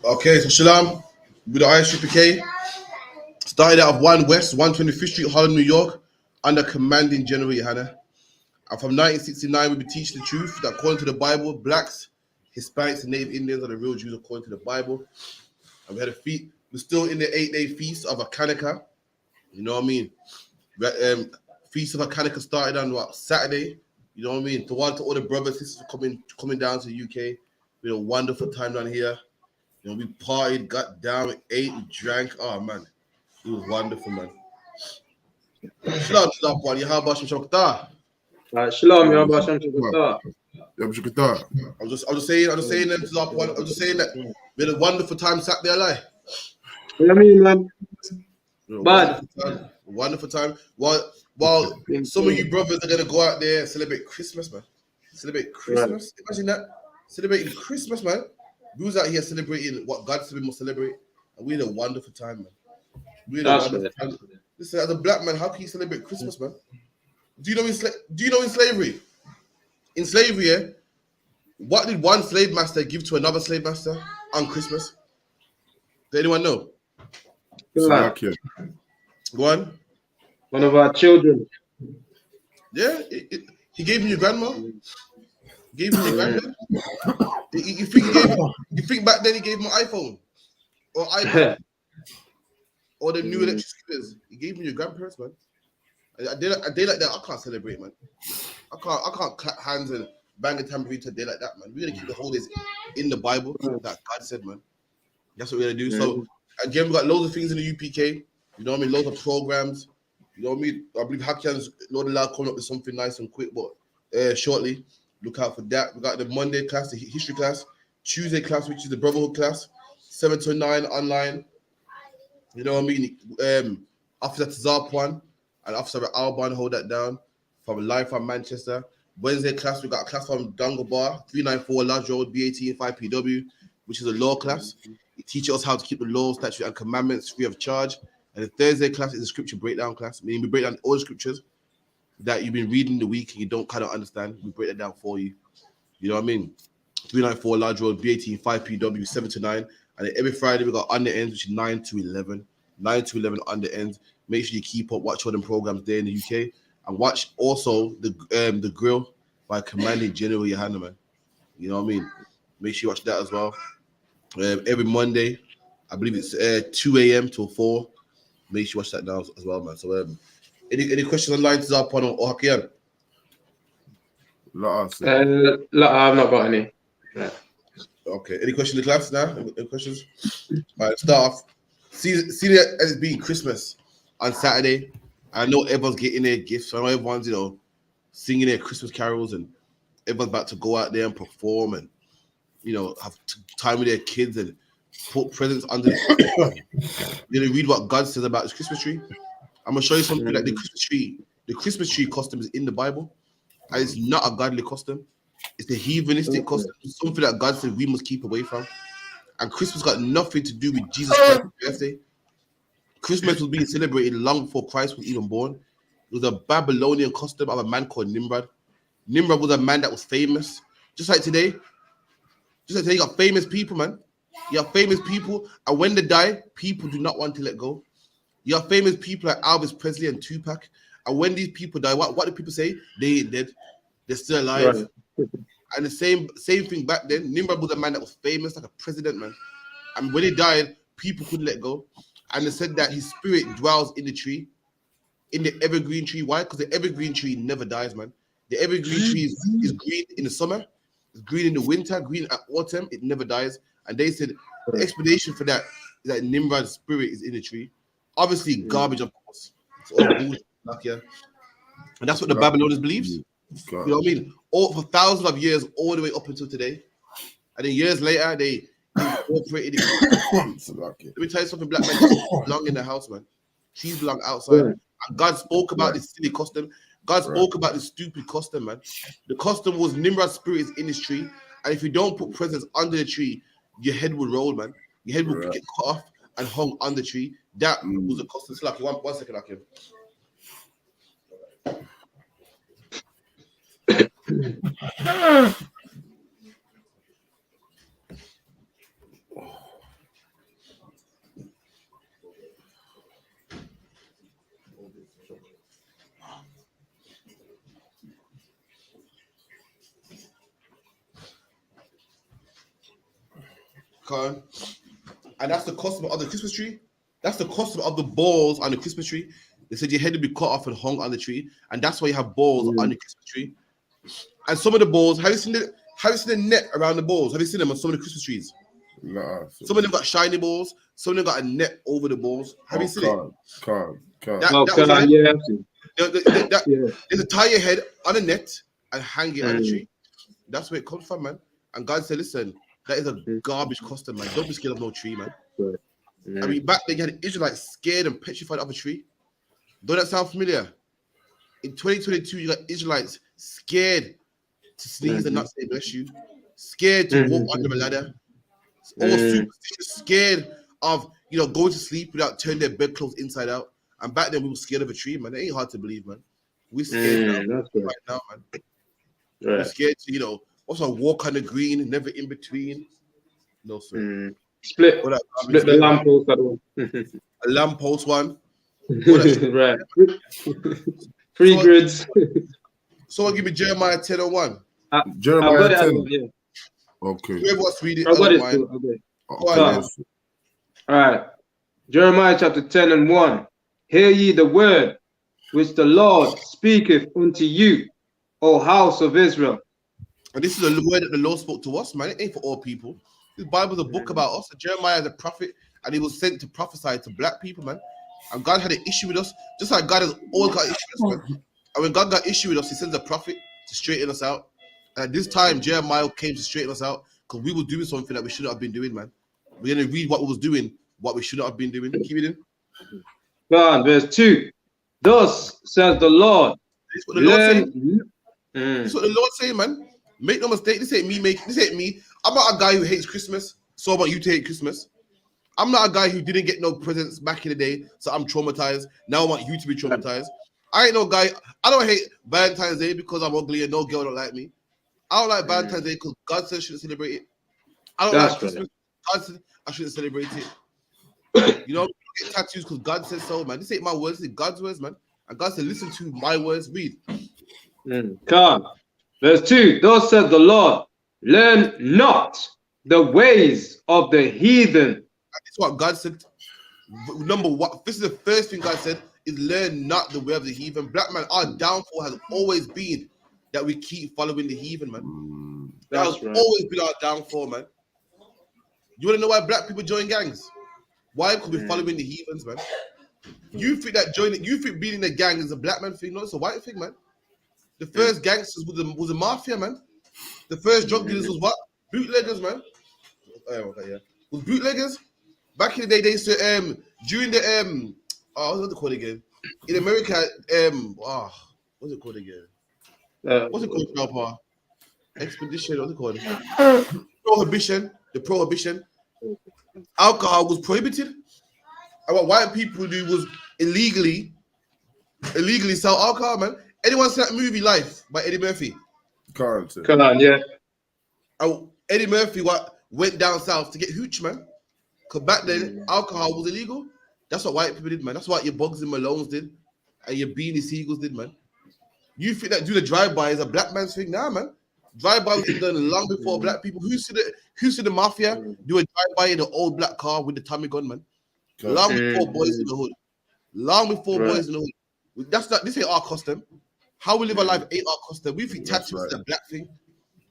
Okay, so Shalom, with the ISUPK, started out of 1 West, 125th Street, Harlem, New York, under commanding General Yohana. And from 1969, we've been teaching the truth that according to the Bible, blacks, Hispanics, and Native Indians are the real Jews according to the Bible. And we had a feast. We're still in the 8-day feast of Hanukkah. You know what I mean? Feast of Hanukkah started on Saturday. You know what I mean? To all the brothers, sisters coming down to the UK. We had a wonderful time down here. You know, we partied, got down, ate, and drank. Oh man, it was wonderful, man. Shalom to that one. Yahaba Shem Shokta. Shalom, Yahaba Shem Shokta. I'm just saying that to that one. I'm just saying that we had a wonderful time sat there alive. What do you mean, man? Bad. Wonderful time. While some of you brothers are gonna go out there and celebrate Christmas, man. Celebrate Christmas. Right. Imagine that. Celebrating Christmas, man. We was out here celebrating what God said we must celebrate, and we had a wonderful time, man. We had a wonderful time. Listen, as a black man, how can you celebrate Christmas, man? Do you know in slavery? In slavery, yeah, what did one slave master give to another slave master on Christmas? Does anyone know? Go on. One of our children. Yeah, he gave me your grandma. Gave me your granddad. You think back then he gave him an iPhone or iPad or the new electric scooters. He gave me your grandparents, man. A day like that, I can't celebrate, man. I can't clap hands and bang a tambourine to a day like that, man. We're gonna keep the holidays in the Bible that God said, man. That's what we're gonna do. So again, we got loads of things in the UPK. You know what I mean? Loads of programs. You know what I mean? I believe Hakian's Lord allowed coming up with something nice and quick, but shortly. Look out for that. We got the Monday class, the history class, Tuesday class, which is the brotherhood class, 7 to 9 online. You know what I mean? Officer Tazarpwan and Officer Alban hold that down from live from Manchester. Wednesday class, we got a class from Dungabar, 394 Lodge Road, B18 5PW, which is a law class. It teaches us how to keep the laws, statutes, and commandments free of charge. And the Thursday class is a scripture breakdown class, meaning we break down all the scriptures that you've been reading the week and you don't kind of understand. We break that down for you. You know what I mean? 394 Large Road, B18 5PW, 7 to 9. And then every Friday we got under ends, which is 9 to 11. 9 to 11 under ends. Make sure you keep up, watch all them programs there in the UK. And watch also the grill by Commanding General Yohana, man. You know what I mean? Make sure you watch that as well. Every Monday, I believe it's 2 a.m. till 4. Make sure you watch that now as well, man. So any questions online to Zarpon or Hakian? I've not got any. Yeah. Okay. Any questions in the class now? Any questions? All right, start off. See it as it being Christmas on Saturday. I know everyone's getting their gifts. I know everyone's, singing their Christmas carols and everyone's about to go out there and perform and, have time with their kids and put presents under read what God says about his Christmas tree. I'm gonna show you something like the Christmas tree costume is in the Bible, and it's not a godly costume. It's the heathenistic costume, something that God said we must keep away from. And Christmas got nothing to do with Jesus Christ's birthday. Christmas was being celebrated long before Christ was even born. It was a Babylonian custom of a man called Nimrod. Nimrod was a man that was famous, just like today. You got famous people, man. You have famous people, and when they die, people do not want to let go. You have famous people like Elvis Presley and Tupac, and when these people die, what do people say? They ain't dead. They're still alive. Right. And the same thing back then. Nimrod was a man that was famous, like a president, man. And when he died, people couldn't let go. And they said that his spirit dwells in the tree, in the evergreen tree. Why? Because the evergreen tree never dies, man. The evergreen tree is green in the summer, it's green in the winter, green at autumn. It never dies. And they said the explanation for that is that Nimrod's spirit is in the tree. Obviously, garbage, of course. It's all bullshit, yeah. And that's what the Babylonians believes. You know what I mean? All for thousands of years, all the way up until today. And then years later, they incorporated it. Let me tell you something, black men belong in the house, man. Trees belong outside. And God spoke about this silly custom. God spoke about this stupid custom, man. The custom was Nimrod's spirit is in this tree. And if you don't put presents under the tree, your head will roll, man. Your head will get cut off and hung on the tree. That was a custom. Slacky, one second, Akim. Con. And that's the costume of the Christmas tree. That's the costume of the balls on the Christmas tree. They said your head would be cut off and hung on the tree, and that's why you have balls on the Christmas tree. And some of the balls, have you seen the net around the balls? Have you seen them on some of the Christmas trees? Nah. Some of them got shiny balls. Some of them got a net over the balls. Have you seen it? Can't. There's a tie your head on a net and hang it on the tree. That's where it comes from, man. And God said, listen, that is a garbage custom, man. Don't be scared of no tree, man. I mean, back then you had the Israelites scared and petrified of a tree. Don't that sound familiar? In 2022, you got Israelites scared to sneeze and not say bless you, scared to walk under a ladder, all superstitious, scared of going to sleep without turning their bedclothes inside out. And back then we were scared of a tree, man. It ain't hard to believe, man. We're scared now, right now, man. We're scared to, also walk on the green, never in between. No, sir. Split the lamppost. A lamppost one. Right. 3 grids. Someone give me Jeremiah 10:1. Jeremiah 10. Yeah. Okay. Whoever wants to read it, I got it. Okay. All right. Jeremiah chapter 10:1. Hear ye the word which the Lord speaketh unto you, O house of Israel. And this is a word that the Lord spoke to us, man. It ain't for all people. This Bible is a book about us. Jeremiah is a prophet, and he was sent to prophesy to black people, man. And God had an issue with us, just like God has always got issues with us, man. And when God got issue with us, he sends a prophet to straighten us out. And at this time, Jeremiah came to straighten us out because we were doing something that we shouldn't have been doing, man. We're going to read what we was doing, what we shouldn't have been doing. Keep it in. God, verse 2. Thus says the Lord. This is what the Lord saying. This is what the Lord saying, man. Make no mistake. This ain't me. I'm not a guy who hates Christmas. So I want you to hate Christmas. I'm not a guy who didn't get no presents back in the day, so I'm traumatized. Now I want you to be traumatized. I ain't no guy. I don't hate Valentine's Day because I'm ugly and no girl don't like me. I don't like Valentine's Day because God said I shouldn't celebrate it. I don't like Christmas. God said I shouldn't celebrate it. You get tattoos because God said so, man. This ain't my words. This is God's words, man. And God said, listen to my words. Read. Come. Verse 2. Thus says the Lord, learn not the ways of the heathen. That's what God said. Number one, this is the first thing God said, is learn not the way of the heathen. Black man, our downfall has always been that we keep following the heathen, man. That has always been our downfall, man. You want to know why black people join gangs? Why? Because we're following the heathens, man. You think being in a gang is a black man thing? No, it's a white thing, man. The first gangsters was a mafia, man. The first drug dealers was what? Bootleggers, man. Was bootleggers. Back in the day, they used to during the what's it called again? In America, what's it called again? What's it called, Papa? Expedition, what's it called? Prohibition. The prohibition. Alcohol was prohibited. And what white people do was illegally sell alcohol, man. Anyone seen that movie Life by Eddie Murphy? Come on, yeah. Eddie Murphy went down south to get hooch, man. Because back then, alcohol was illegal. That's what white people did, man. That's what your Bugs and Malones did. And your Beanie Seagulls did, man. You think that do the drive-by is a black man's thing? Nah, man. Drive-by was done long before black people. Who see the mafia do a drive-by in an old black car with the Tommy gun, man? Long before boys in the hood. Long before boys in the hood. This ain't our custom. How we live our life ain't our custom. We think tattoos is a black thing.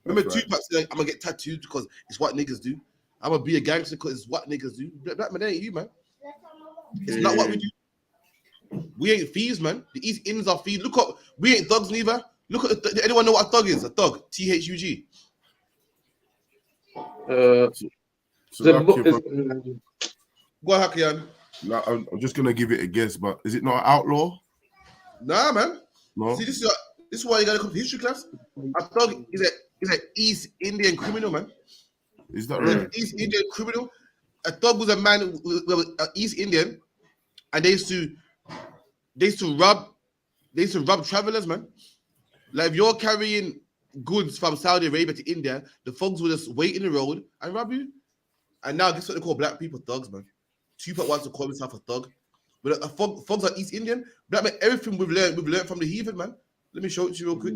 Remember, Tupac said, I'm gonna get tattooed because it's what niggas do. I'm gonna be a gangster because it's what niggas do. Black man, that ain't you, man. It's not what we do. We ain't thieves, man. The East Indians are thieves. Look up, we ain't thugs neither. Look at anyone know what a thug is? A thug, THUG. So go ahead, Hakian. No, I'm just gonna give it a guess, but is it not an outlaw? Nah, man. No. See, this is why you gotta come to history class. A thug is an East Indian criminal, man. Is that right? East Indian criminal. A thug was a man, an East Indian, and they used to rob travelers, man. Like if you're carrying goods from Saudi Arabia to India, the thugs will just wait in the road and rob you. And now guess what they call black people? Thugs, man. Tupac wants to call himself a thug. But thugs are East Indian. Black man, everything we've learned from the heathen, man. Let me show it to you real quick.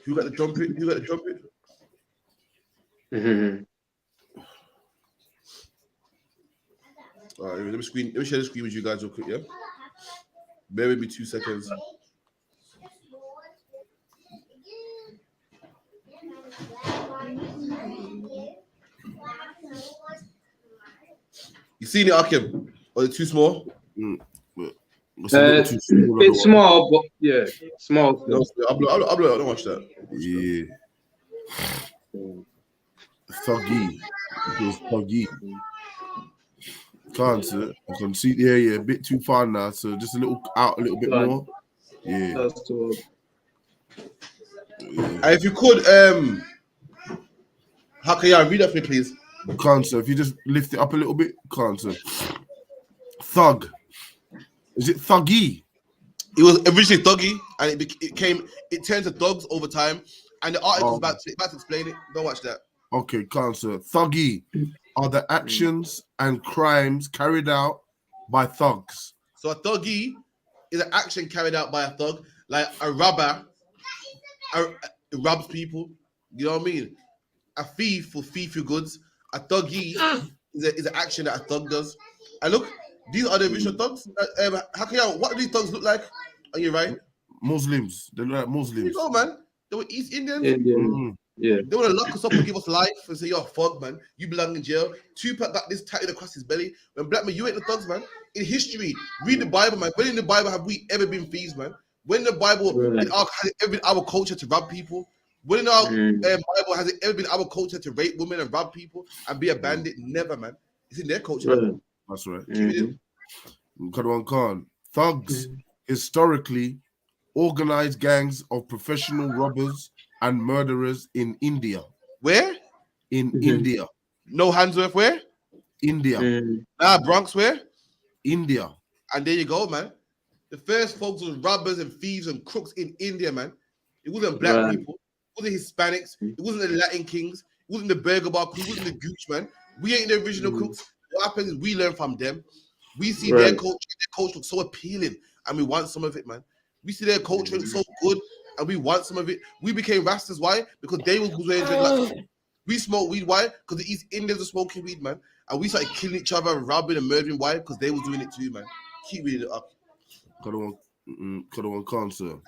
Who got the trumpet? Who got the trumpet? All right, let me share the screen with you guys real quick, yeah? Bear with me 2 seconds. You seen it, Akim? Or is it too small? It's a little too small. It's small, but yeah, small. No, I don't watch that. Yeah. Thuggy. It was thuggy. Can't, sir. I can see, yeah, a bit too far now. So just a little bit more. Yeah. That's too. And if you could, Hakaya, read that for me, please. Can't, sir. If you just lift it up a little bit, can't, sir. Thug. Is it thuggy? It was originally Thuggy, and it turned to Thugs over time. And the article's about to explain it. Don't watch that. Okay, can't, sir. Thuggy are the actions and crimes carried out by thugs. So a Thuggy is an action carried out by a thug, like a robber. Robs people. You know what I mean? A thief will thief your goods. A Thuggy is an action that a thug does. And look, these are the original thugs. Hakaya, what do these thugs look like? Are you right? Muslims. They look like Muslims. You know, man. They were East Indians. Yeah. They want to lock us up and give us life and say, you're a thug, man. You belong in jail. Tupac got this tatted across his belly. When black man, you ain't the thugs, man. In history, read the Bible, man. When in the Bible have we ever been thieves, man? When in the Bible has it ever been our culture to rob people? When in our Bible has it ever been our culture to rape women and rob people and be a bandit? Never, man. It's in their culture. Right. That's right. Mm-hmm. Khan. Thugs historically organized gangs of professional robbers and murderers in India. Where? In India. No Handsworth, where? India. Bronx, where? India. And there you go, man. The first folks was robbers and thieves and crooks in India, man. It wasn't black people. It wasn't Hispanics. It wasn't the Latin kings. It wasn't the Burger Bar crew. It wasn't the Gooch, man. We ain't the original crooks. What happens is we learn from them. We see their culture looks so appealing, and we want some of it, man. We see their culture looks so good, and we want some of it. We became Rastas. Why? Because they was wearing dreadlocks. We smoke weed. Why? Because the East Indians are smoking weed, man. And we started killing each other, robbing and murdering. Why? Because they was doing it too, man. Keep reading it up. Khan, sir.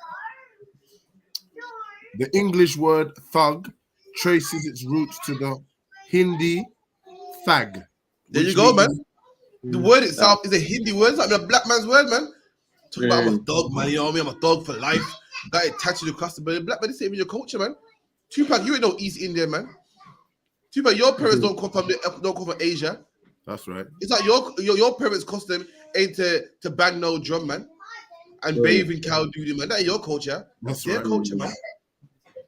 The English word thug traces its roots to the Hindi thag. There you go, man. The word itself is a Hindi word. It's like a black man's word, man. Talking about I'm a dog, man. You know what I mean? I'm a dog for life. Got it tattooed across the belly. Black man, this ain't even your culture, man. Tupac, you ain't no East Indian, man. Tupac, your parents don't come from Asia. That's right. It's like your parents' custom ain't to bang no drum, man, and bathing cow duty, man. That ain't your culture. That's their culture, man.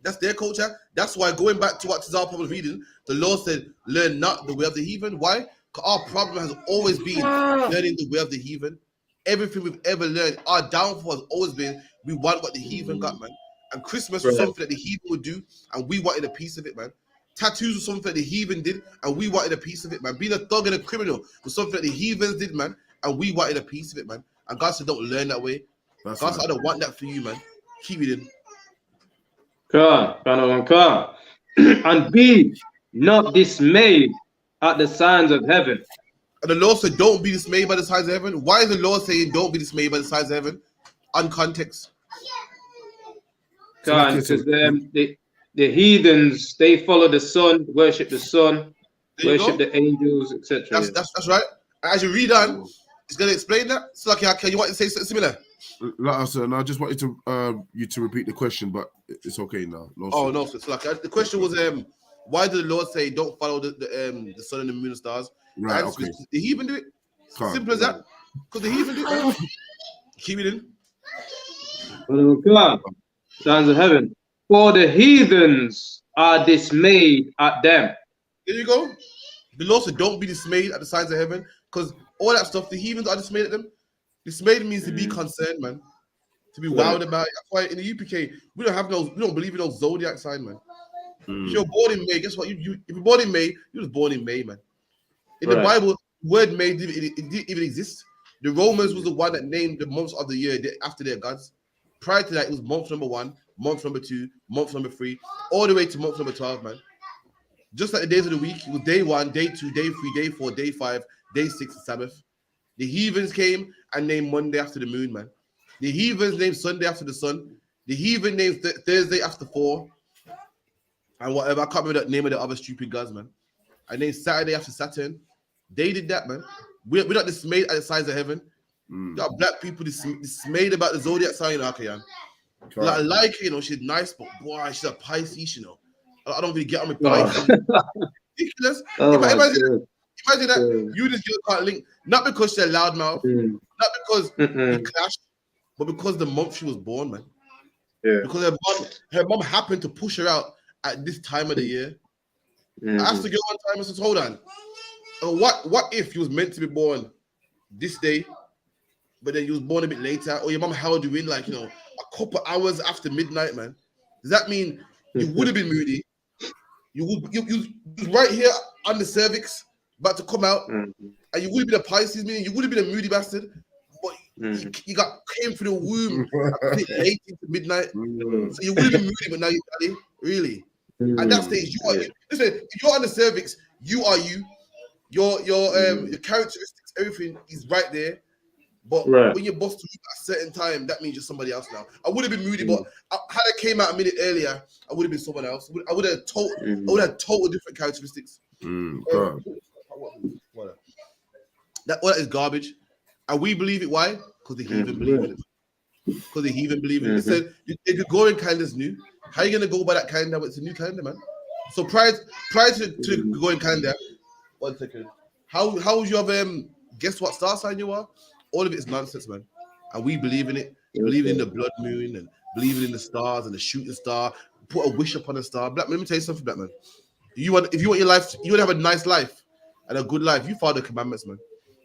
That's their culture. That's why, going back to what Tazal was reading, the Lord said, learn not the way of the heathen. Why? Because our problem has always been learning the way of the heathen. Everything we've ever learned, our downfall has always been we want what the heathen got, man. And Christmas was something that the heathen would do, and we wanted a piece of it, man. Tattoos was something that the heathen did, and we wanted a piece of it, man. Being a thug and a criminal was something that the heathens did, man, and we wanted a piece of it, man. And God said, don't learn that way. God said, I don't want that for you, man. Keep it in. Come. And be not dismayed at the signs of heaven. And the Lord said, don't be dismayed by the signs of heaven. Why is the Lord saying, don't be dismayed by the signs of heaven? On context. Because the heathens, they follow the sun, worship the sun, worship the angels, etc. That's right. As you read on, it's going to explain that. So, can you want to say something similar? No, I just wanted to you to repeat the question, but it's okay now. No, so the question was, why did the Lord say don't follow the sun and the moon and stars? Right, okay. The heathen do it. Simple as that. Because the heathen do it, man. Keep it in. Signs of heaven. For the heathens are dismayed at them. There you go. The Lord said, don't be dismayed at the signs of heaven, because all that stuff, the heathens are dismayed at them. Dismayed means to be concerned, man. To be wild about it. That's why in the UPK, we don't believe in those zodiac sign, man. If you're born in May, guess what? If you're born in May, you was born in May, man. In the Bible, word May didn't even exist. The Romans was the one that named the months of the year after their gods. Prior to that, it was month number 1, month number 2, month number 3, all the way to month number 12, man. Just like the days of the week, it was day 1, day 2, day 3, day 4, day 5, day 6, and Sabbath. The heathens came and named Monday after the moon, man. The heathens named Sunday after the sun. The heathen named Thursday after 4. And whatever. I can't remember the name of the other stupid gods, man. I named Saturday after Saturn. They did that, man. We're not dismayed at the signs of heaven. Got black people dismayed about the zodiac sign, Akayan. Like, you know, she's nice, but boy, she's a Pisces, you know. I don't really get on with Pisces. Ridiculous. Imagine that you just can't link, not because she's a loudmouth, not because we clashed, but because the month she was born, man. Yeah. Because her mom happened to push her out at this time of the year. I asked the girl one time, I said, hold on. What if you was meant to be born this day, but then you was born a bit later, or your mom held you in like, you know, a couple hours after midnight, man? Does that mean you would have been moody? You was right here on the cervix, about to come out, and you would have been a Pisces, meaning you would have been a moody bastard, but you came through the womb a bit late into midnight, so you would have been moody, but now you're daddy, really. At that stage, you are you. Listen, if you're on the cervix, you are you. Your characteristics, everything is right there. But when you're bossed at a certain time, that means you're somebody else now. I would have been moody, but had I came out a minute earlier, I would have been someone else. I would have total different characteristics. That is garbage. And we believe it. Why? Because the heathen believe in it. Because the heathen believe in it. They said the Gregorian calendar's new. How are you gonna go by that calendar? It's a new calendar, man. So prior to the Gregorian calendar, 1 second. How would you have guess what star sign you are? All of it is nonsense, man. And we believe in it. We believe in the blood moon and believing in the stars and the shooting star. Put a wish upon a star. Black man, let me tell you something, Black man. If you want your life, you want to have a nice life and a good life, you follow the commandments, man.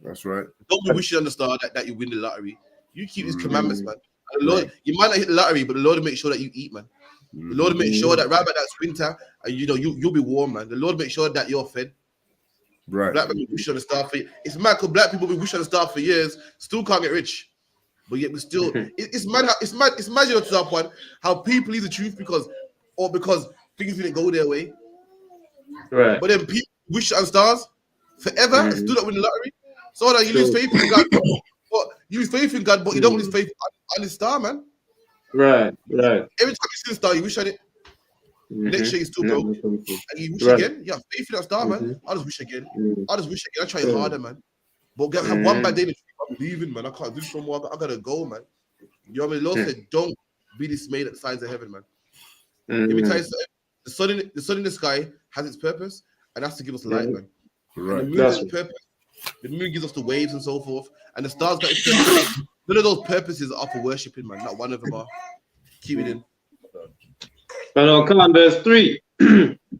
That's right. Don't be wishing on the star that you win the lottery. You keep these commandments, man. And the Lord, you might not hit the lottery, but the Lord will make sure that you eat, man. The Lord will make sure that right about that winter, and you know you'll be warm, man. The Lord will make sure that you're fed. Right. Black people wish on the star for it's mad because black people been wishing on the star for years, still can't get rich. But yet we still it's mad you know, to that point how people leave the truth because things didn't go their way. Right. But then people wish on stars forever and still don't win the lottery. So that you lose faith in God. But you lose faith in God, but you don't lose faith on the star, man. Right. Every time you see the star, you wish on it. Next year you still broke. And you wish again. Yeah, faith in that star, man. I'll just wish again. I try harder, man. But have one bad day, I'm leaving, man. I can't do this no more. I gotta go, man. You know what I mean? The Lord said, don't be dismayed at the signs of heaven, man. Let me tell you something. The sun in the sky has its purpose, and that's to give us light, man. Right. And the moon has its purpose. The moon gives us the waves and so forth. And the stars got its purpose. None of those purposes are for worshiping, man. Not one of them are. Keep it in. And come on, verse 3.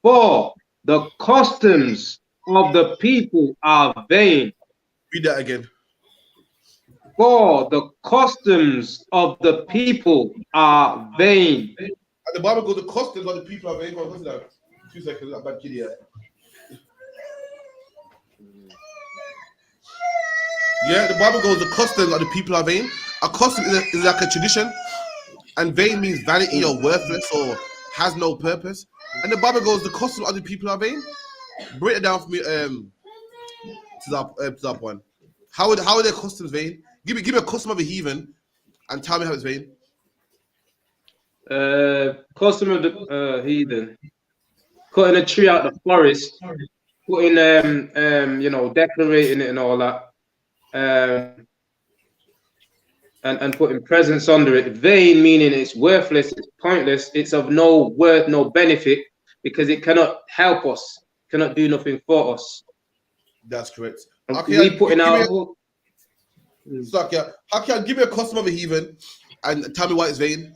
For the customs of the people are vain. Read that again. For the customs of the people are vain. And the Bible goes, the customs of the people are vain. What's that? 2 seconds. I'm bad kid here. Yeah, the Bible goes, the customs of the people are vain. A custom is like a tradition, and vain means vanity or worthless or has no purpose. And the Bible goes, the customs of the people are vain. Break it down for me to that one. How are their customs vain? Give me a custom of a heathen and tell me how it's vain. Custom of the heathen. Cutting a tree out the forest, putting decorating it and all that. And putting presents under it. Vain meaning it's worthless, it's pointless, it's of no worth, no benefit, because it cannot help us, cannot do nothing for us. That's correct. We put in our Hakia, give me a custom of a heathen and tell me why it's vain.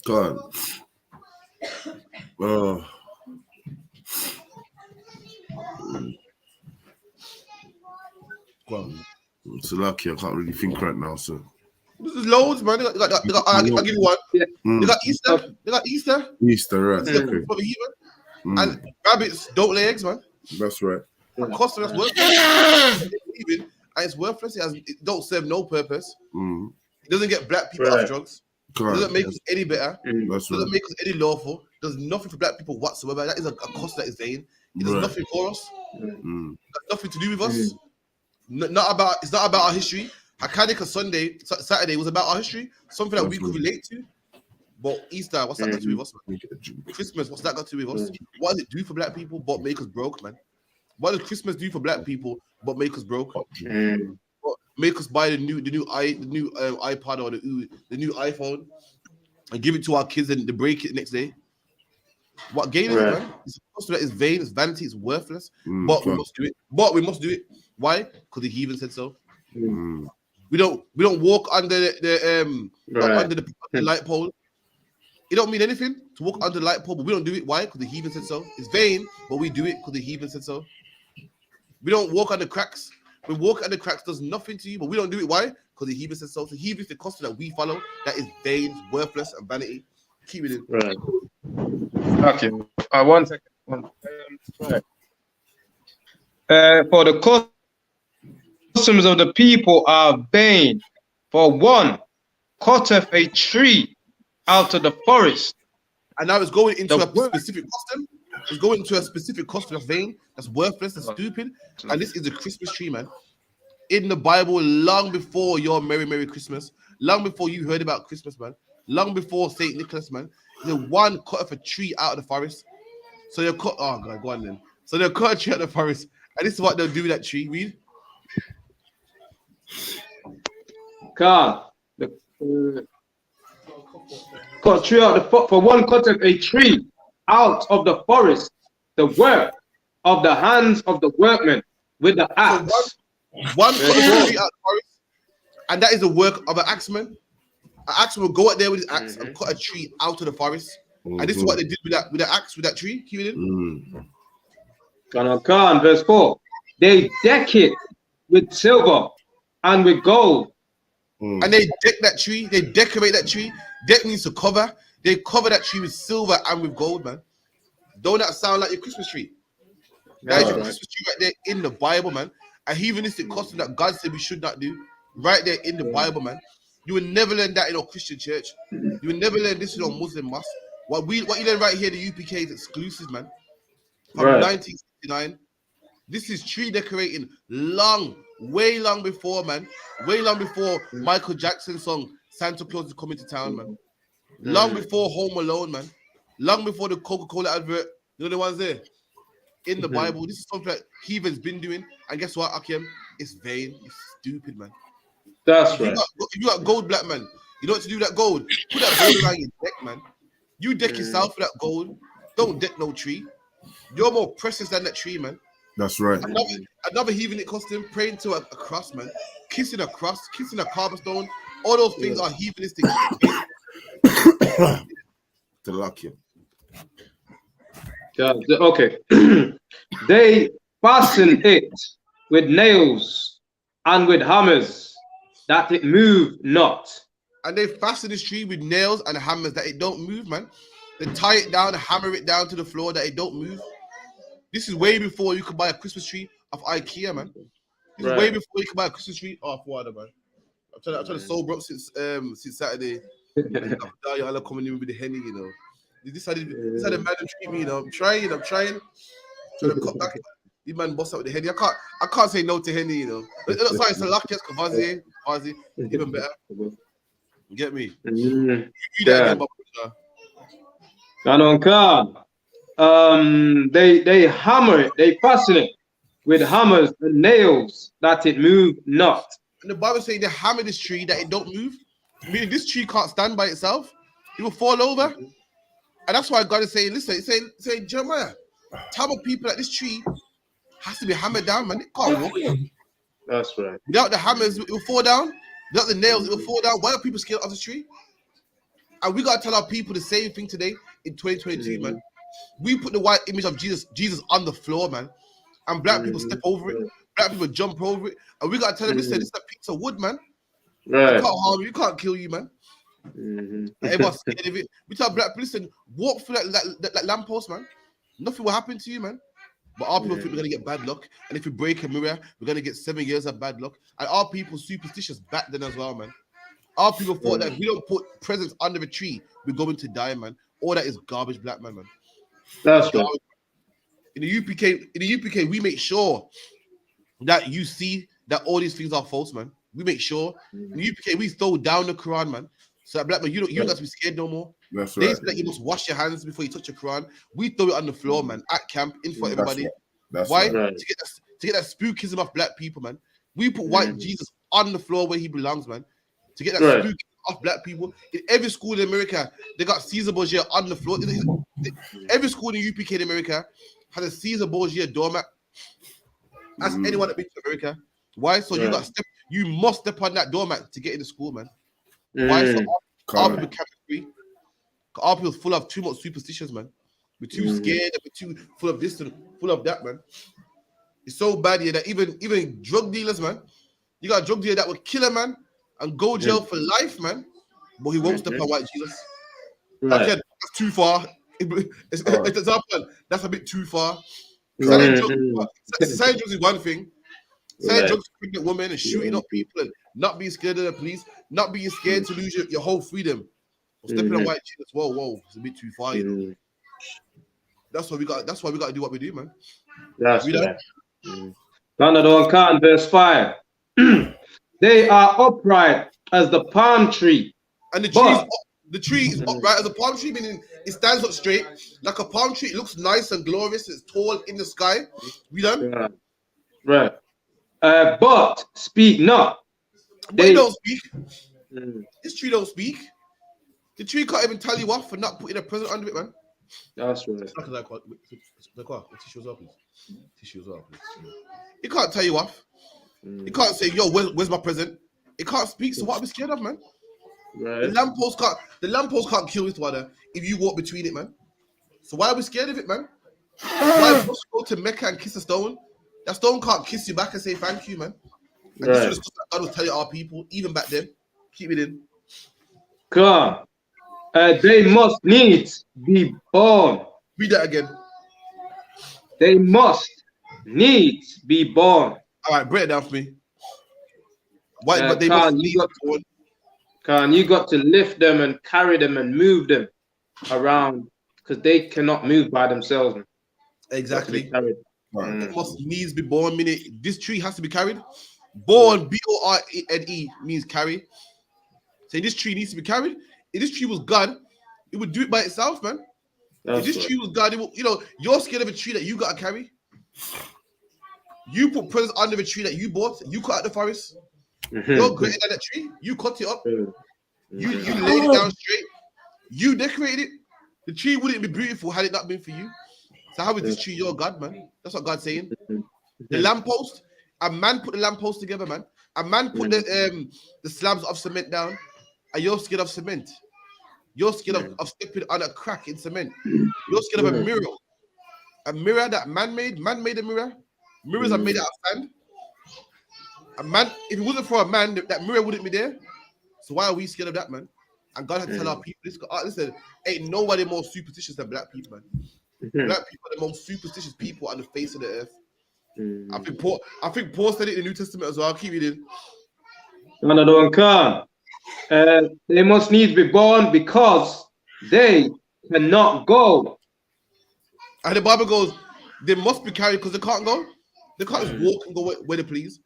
God. Go on. So lucky, I can't really think right now, so. There's loads, man. I'll give you one. Yeah. They got Easter. Easter, right. Okay. And rabbits don't lay eggs, man. That's right. Custom that's worthless. And it's worthless. It don't serve no purpose. It doesn't get black people off drugs. Correct. Doesn't make us any better. That's Doesn't right. make us any lawful. Does nothing for black people whatsoever. That is a cost that is vain. It does Right. nothing for us. Mm. Got nothing to do with us. Not about. It's not about our history. Hanukkah Sunday, Saturday was about our history. Something that we could relate to. But Easter, what's that got to do with us, man? Christmas, what's that got to do with us? What does it do for black people but make us broke, man? What does Christmas do for black people but make us broke? But make us buy the new iPod or the new iPhone and give it to our kids and they break it next day? What gain is it, man? It's supposed to that is vain, it's vanity, it's worthless. But we must do it. But we must do it. Why? Because the heathen said so. We don't walk under the light pole. It don't mean anything to walk under the light pole, but we don't do it. Why? Because the heathen said so. It's vain, but we do it because the heathen said so. We don't walk under cracks. We walk under cracks does nothing to you, but we don't do it. Why? Because the heathen said so. The heathen is the custom that we follow. That is vain, worthless, and vanity. Keep it in. Right. Okay. 1 second. For the customs of the people are vain. For one cutteth a tree out of the forest. And now it's going into a specific custom. It's going into a specific custom that's vain, that's worthless, that's stupid. And this is the Christmas tree, man. In the Bible, long before your Merry Christmas, long before you heard about Christmas, man, long before St. Nicholas, man, the one cut off a tree out of the forest. So they'll cut, oh God, go on then. So they'll cut a tree out of the forest. And this is what they'll do with that tree. Read. God, cut a tree out of the for one cutteth a tree out of the forest, the work of the hands of the workmen with the axe. So one cut a tree out of the forest, and that is the work of an axeman. An axeman will go out there with his axe and cut a tree out of the forest. And this is what they did with that axe, with that tree. Keep it in. Khan, verse 4. They deck it with silver and with gold. And they deck that tree, they decorate that tree. Deck means to cover. They cover that tree with silver and with gold, man. Don't that sound like your Christmas tree? That is your Christmas tree right there in the Bible, man. A heathenistic custom that God said we should not do. Right there in the Bible, man. You will never learn that in a Christian church. You will never learn this in a Muslim mosque. What you learn right here, the UPK is exclusive, man. From 1969. This is tree decorating way long before, man. Way long before Michael Jackson's song Santa Claus is Coming to Town, man. Long before Home Alone, man. Long before the Coca-Cola advert. You know the ones there? In the Bible. This is something that heathens been doing. And guess what, Akim? It's vain. It's stupid, man. That's right. If you got gold, black man, you know what to do with that gold? Put that gold around your deck, man. You deck yourself with that gold. Don't deck no tree. You're more precious than that tree, man. That's right. Another heathenic costume, praying to a cross, man. Kissing a cross, kissing a cobblestone. All those things are heathenistic. To lock you. Okay. They fasten it with nails and with hammers, that it move not. And they fasten this tree with nails and hammers that it don't move, man. They tie it down, hammer it down to the floor that it don't move. This is way before you could buy a Christmas tree off IKEA, man. This is way before you could buy a Christmas tree off water, man. I'm trying to sober up since Saturday. Y'all are coming in with the Henny, you know. This how the man treat me, you know. I'm trying to cut back. These man bust out with the Henny. I can't say no to Henny, you know. Sorry, it's a luck, yes, Kavazi, even better. You get me? They hammer it, they fasten it with hammers and nails, that it move not. And the Bible saying they hammer this tree that it don't move. Meaning this tree can't stand by itself. It will fall over. And that's why God is saying, listen, he's saying, Jeremiah, tell the people that this tree has to be hammered down, man. It can't walk. That's right. Without the hammers, it will fall down. Without the nails, it will fall down. Why are people scared of this tree? And we got to tell our people the same thing today in 2022, man. We put the white image of Jesus on the floor, man. And black people step over it. Black people jump over it. And we got to tell them, listen, this is a piece of wood, man. Right. You can't harm you. You can't kill you, man. Everyone's scared of it. We tell black people, listen, walk through that lamppost, man. Nothing will happen to you, man. But our people think we're going to get bad luck. And if we break a mirror, we're going to get 7 years of bad luck. And our people superstitious back then as well, man. Our people thought that if we don't put presents under a tree, we're going to die, man. All that is garbage, black man. That's right. In the UPK, we make sure that you see that all these things are false, man. We make sure in the UPK we throw down the Quran, man. So that black man, you don't have to be scared no more. That's They right. say that you must wash your hands before you touch your Quran. We throw it on the floor, man, at camp, in front of everybody. That's Why? right. To get that spookism off black people, man. We put white Jesus on the floor where he belongs, man. To get that spookism off black people. In every school in America, they got Caesar Borgia on the floor. Every school in UPK in America has a Caesar Borgia doormat. Ask anyone that been to America. Why? So you must step on that doormat to get into school, man. Why? So our people can't be free. Our people full of too much superstitions, man. We're too scared. We're too full of this and full of that, man. It's so bad here that even drug dealers, man. You got a drug dealer that will kill a man and go jail for life, man. But he won't step on white Jesus. Right. Okay, that's too far. That's a bit too far. Selling drugs is one thing. Selling drugs to pregnant women and shooting up people and not being scared of the police, not being scared to lose your whole freedom. Or stepping on white Jesus. Whoa, it's a bit too far, you know. That's why we got to do what we do, man. That's right. Canada Khan, verse 5. They are upright as the palm tree. And the tree is upright as a palm tree, meaning it stands up straight. Like a palm tree, it looks nice and glorious, it's tall in the sky. We done? Right. But speak not. They don't speak. This tree don't speak. The tree can't even tell you off for not putting a present under it, man. That's right. Tissues up, please. It can't tell you off. It can't say, yo, where's my present? It can't speak, so what are we scared of, man? Right. The lamppost can't kill this water if you walk between it, man. So why are we scared of it, man? Why must you go to Mecca and kiss a stone? That stone can't kiss you back and say thank you, man. And this is the stuff that God was telling our people, even back then. Keep it in. Come. They must needs be born. Read that again. They must needs be born. All right, break it down for me. Why? But they Khan, must born. Khan, you got to lift them and carry them and move them around because they cannot move by themselves. Man. Exactly. Right. Must needs be born, meaning this tree has to be carried. Born, B-O-R-N-E, means carry. So this tree needs to be carried. If this tree was God, it would do it by itself, man. If this tree was God, it will, you're scared of a tree that you got to carry. You put presents under a tree that you bought. You cut out the forest. You're greater than that tree. You cut it up. You laid it down straight. You decorated it. The tree wouldn't be beautiful had it not been for you. So how is this tree your God, man? That's what God's saying. The lamppost, a man put the lamppost together, man. A man put the slabs of cement down, and you're scared of cement. You're scared of stepping on a crack in cement. You're scared of a mirror. A mirror that man made a mirror. Mirrors are made out of sand. A man, if it wasn't for a man, that mirror wouldn't be there. So why are we scared of that, man? And God had to tell our people this. Listen, ain't nobody more superstitious than black people, man. Black people are the most superstitious people on the face of the earth. I think Paul said it in the New Testament as well. I'll keep reading. Canada Khan. They must needs be born because they cannot go. And the Bible goes, they must be carried because they can't go. They can't just walk and go where they please.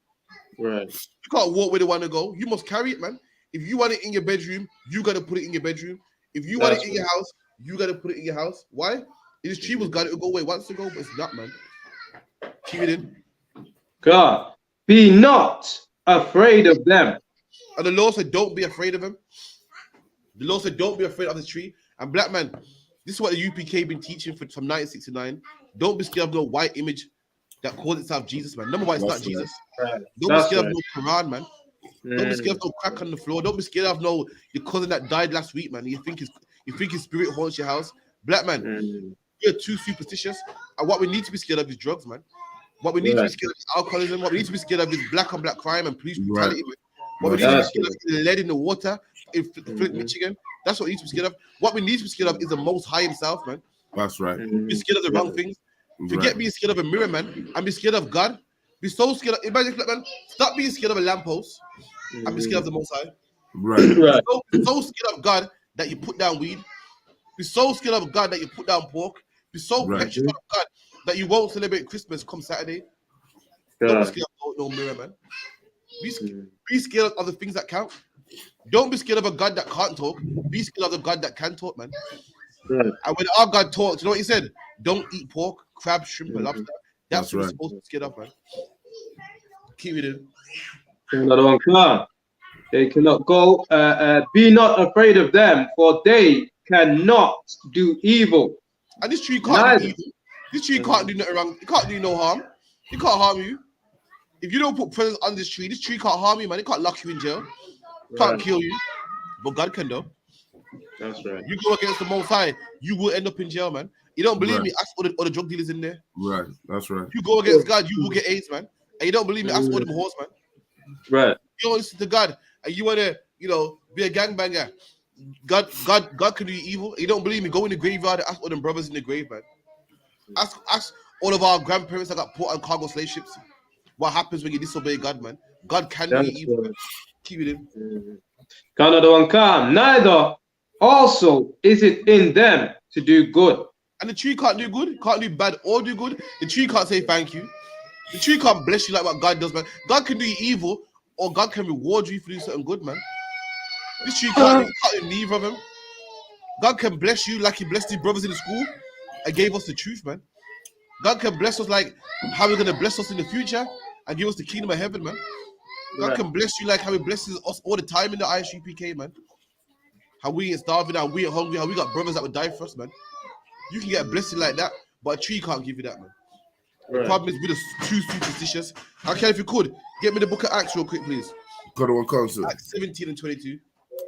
Right. You can't walk where they want to go. You must carry it, man. If you want it in your bedroom, you got to put it in your bedroom. If you want it in your house, you got to put it in your house. Why? If this tree was God, it would go where it wants to go, but it's not, man. Keep it in. God, be not afraid of them. And the Lord said, don't be afraid of him. The Lord said, don't be afraid of this tree. And black man, this is what the UPK been teaching from 1969. Don't be scared of no white image that calls itself Jesus, man. Number one, it's not Jesus. Right. Don't be scared of no Quran, man. Don't be scared of no crack on the floor. Don't be scared of your cousin that died last week, man. You think his spirit haunts your house. Black man, you're too superstitious. And what we need to be scared of is drugs, man. What we need to be scared of is alcoholism. What we need to be scared of is black on black crime and police brutality. What we need to be scared of is lead in the water in Flint, Michigan. That's what we need to be scared of. What we need to be scared of is the Most High himself, man. That's right. Be scared of the wrong things. Forget being scared of a mirror, man, and be scared of God. Be so scared of, imagine, man, stop being scared of a lamppost and be scared of the Most High. Right. Right. So scared of God that you put down weed. Be so scared of God that you put down pork. Be so Right. petrified of God that you won't celebrate Christmas come Saturday. Don't be Right. scared of no mirror, man. Be scared of the things that count. Don't be scared of a God that can't talk. Be scared of the God that can talk, man. Right. And when our God talks, you know what he said? Don't eat pork, crab, shrimp, and lobster. That's That's what we're right. supposed to be scared of, man. Keep it in. Another one, come. They cannot go. Be not afraid of them, for they cannot do evil. And this tree can't Neither. do evil. This tree can't do nothing wrong. It can't do no harm. It can't harm you. If you don't put presents on this tree can't harm you, man. It can't lock you in jail. Can't Right. kill you. But God can, though. That's right. You go against the Most High, you will end up in jail, man. You don't believe Right. me? Ask all the drug dealers in there. Right. That's right. You go against God, you will get AIDS, man. And you don't believe me? Ask all them horse, man. Right. You don't listen to God, and you want to, be a gangbanger. God can do you evil. You don't believe me? Go in the graveyard and ask all them brothers in the grave, man. Ask all of our grandparents that got put on cargo slave ships. What happens when you disobey God, man? God can do you That's evil. right. Man. Keep it in. Another one, come. Neither also is it in them to do good. And the tree can't do good, can't do bad or do good. The tree can't say thank you. The tree can't bless you like what God does, man. God can do you evil, or God can reward you for doing something good, man. This tree can't do neither of them. God can bless you like he blessed his brothers in the school and gave us the truth, man. God can bless us like how he's going to bless us in the future and give us the kingdom of heaven, man. God can bless you like how he blesses us all the time in the ISUPK, man. How we ain't starving, how we ain't hungry, how we got brothers that would die for us, man. You can get a blessing like that, but a tree can't give you that, man. The problem is we're too superstitious. Okay, if you could, get me the book of Acts real quick, please. Got on concert. Acts 17 and 22.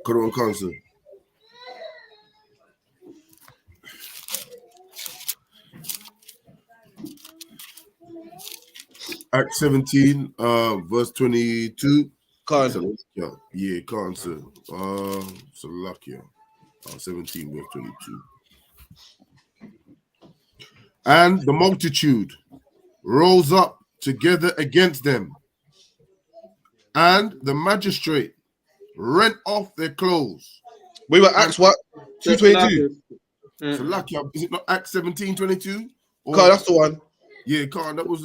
Got on concert. Act 17, verse 22. Can't. Yeah, concert. Salakia. 17, verse 22. And the multitude rose up together against them, and the magistrate rent off their clothes. We were Acts what? 2:22. Salakia, is it not Act 17, 22? God, that's the one. Yeah, Khan, that was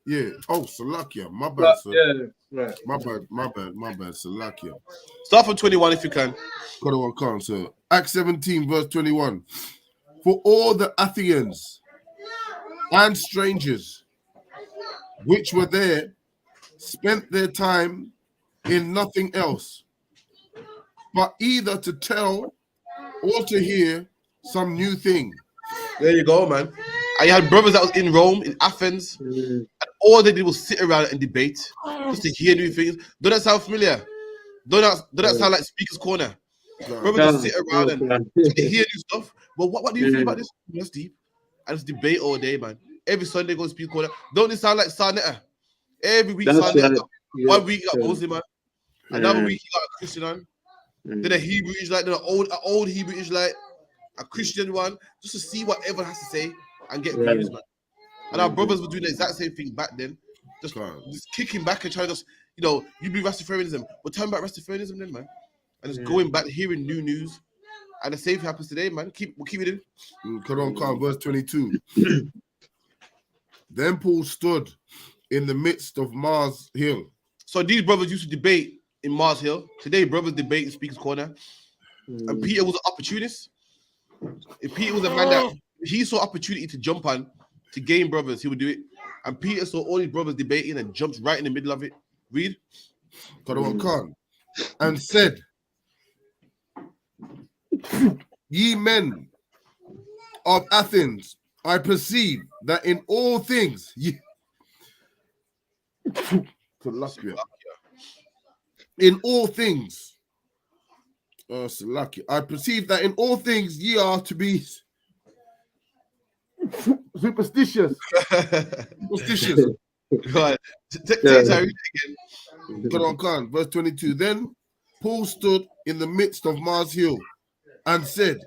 yeah. Oh, Salakia, my bad, sir. Yeah, right. My bad, Salakia. Start from 21 if you can. Got on Khan, sir. Act 17, verse 21. For all the Athenians and strangers which were there spent their time in nothing else, but either to tell or to hear some new thing. There you go, man. And you had brothers that was in Rome, in Athens, and all they did was sit around and debate, just to hear new things. Don't that sound familiar? Don't that sound like Speaker's Corner? Brothers just sit around and hear new stuff. But what do you think about this? That's deep. And just debate all day, man. Every Sunday go to Speaker's Corner. Don't it sound like Sarnetta? Every week Sarnetta. Right. 1 week you got Muslim man. Another week you got a Christian on. Then a Hebrew Israelite, then an old Hebrew Israelite, a Christian one, just to see what everyone has to say and get views, man. And our brothers were doing the exact same thing back then, just kicking back and trying to just, you be Rastafarianism, but turn back Rastafarianism then, man, and just going back, hearing new news, and the same thing happens today, man. We'll keep it in. Come, verse 22. Then Paul stood in the midst of Mars Hill. So these brothers used to debate in Mars Hill. Today, brothers debate in Speaker's Corner. And Peter was an opportunist. If Peter was a man that he saw opportunity to jump on to gain brothers, he would do it. And Peter saw all his brothers debating and jumped right in the middle of it. Read. Khan, and said, ye men of Athens, I perceive that in all things in all things, I perceive that in all things ye are to be superstitious. Right. Take time, read it again. Khan, verse 22. Then Paul stood in the midst of Mars Hill and said,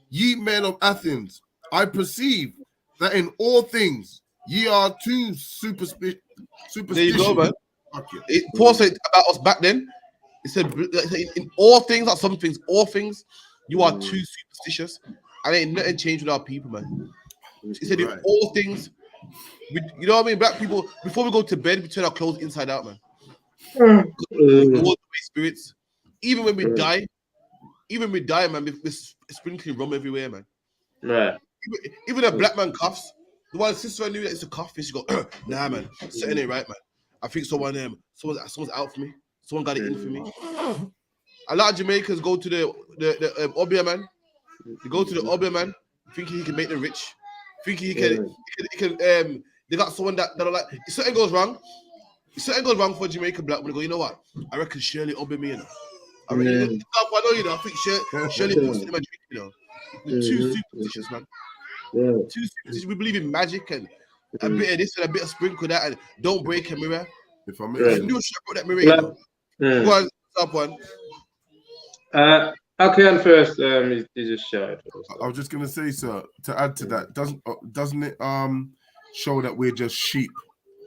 ye men of Athens, I perceive that in all things ye are too superstitious. There you go, man. Paul said about us back then, It said in all things, not some things, all things, you are too superstitious. And ain't nothing changed with our people, man. He said in Right. all things, you know what I mean? Black people, before we go to bed, we turn our clothes inside out, man. We go away spirits. Even when we die, man, we're sprinkling rum everywhere, man. Right. Even a black man coughs. The one sister I knew that it's a cough, she go, nah, man, something ain't right, man. I think someone's out for me. Someone got it in for me. A lot of Jamaicans go to the Obia, man. They go to the Obia, man, thinking he can make them rich. Thinking he can they got someone that are like, if something goes wrong for a Jamaican black, we go, you know what? I reckon Shirley Obia me, you know. I reckon, I know, you know, I think Shirley puts it in my drink, you know. We're too superstitious, man. Too superstitious. We believe in magic and a bit of this and a bit of sprinkle that, and don't break a mirror. If I may, Do a shot about that mirror, you know. Go on, top one. Okay, and first, he just shouted. I was just gonna say, sir, to add to that, doesn't it show that we're just sheep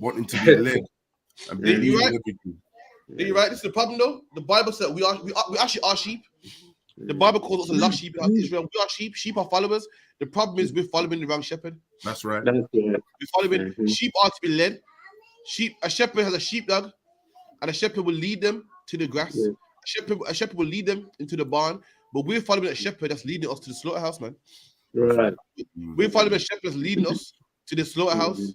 wanting to be led and believe in everything? You're right. This is the problem, though. The Bible said we actually are sheep. The Bible calls us a lost sheep in Israel. We are sheep. Sheep are followers. The problem is we're following the wrong shepherd. That's right. We're following sheep are to be led. A shepherd has a sheepdog, and a shepherd will lead them to the grass. A shepherd will lead them into the barn, but we're following a shepherd that's leading us to the slaughterhouse, man. Right. We're following a shepherd that's leading us to the slaughterhouse.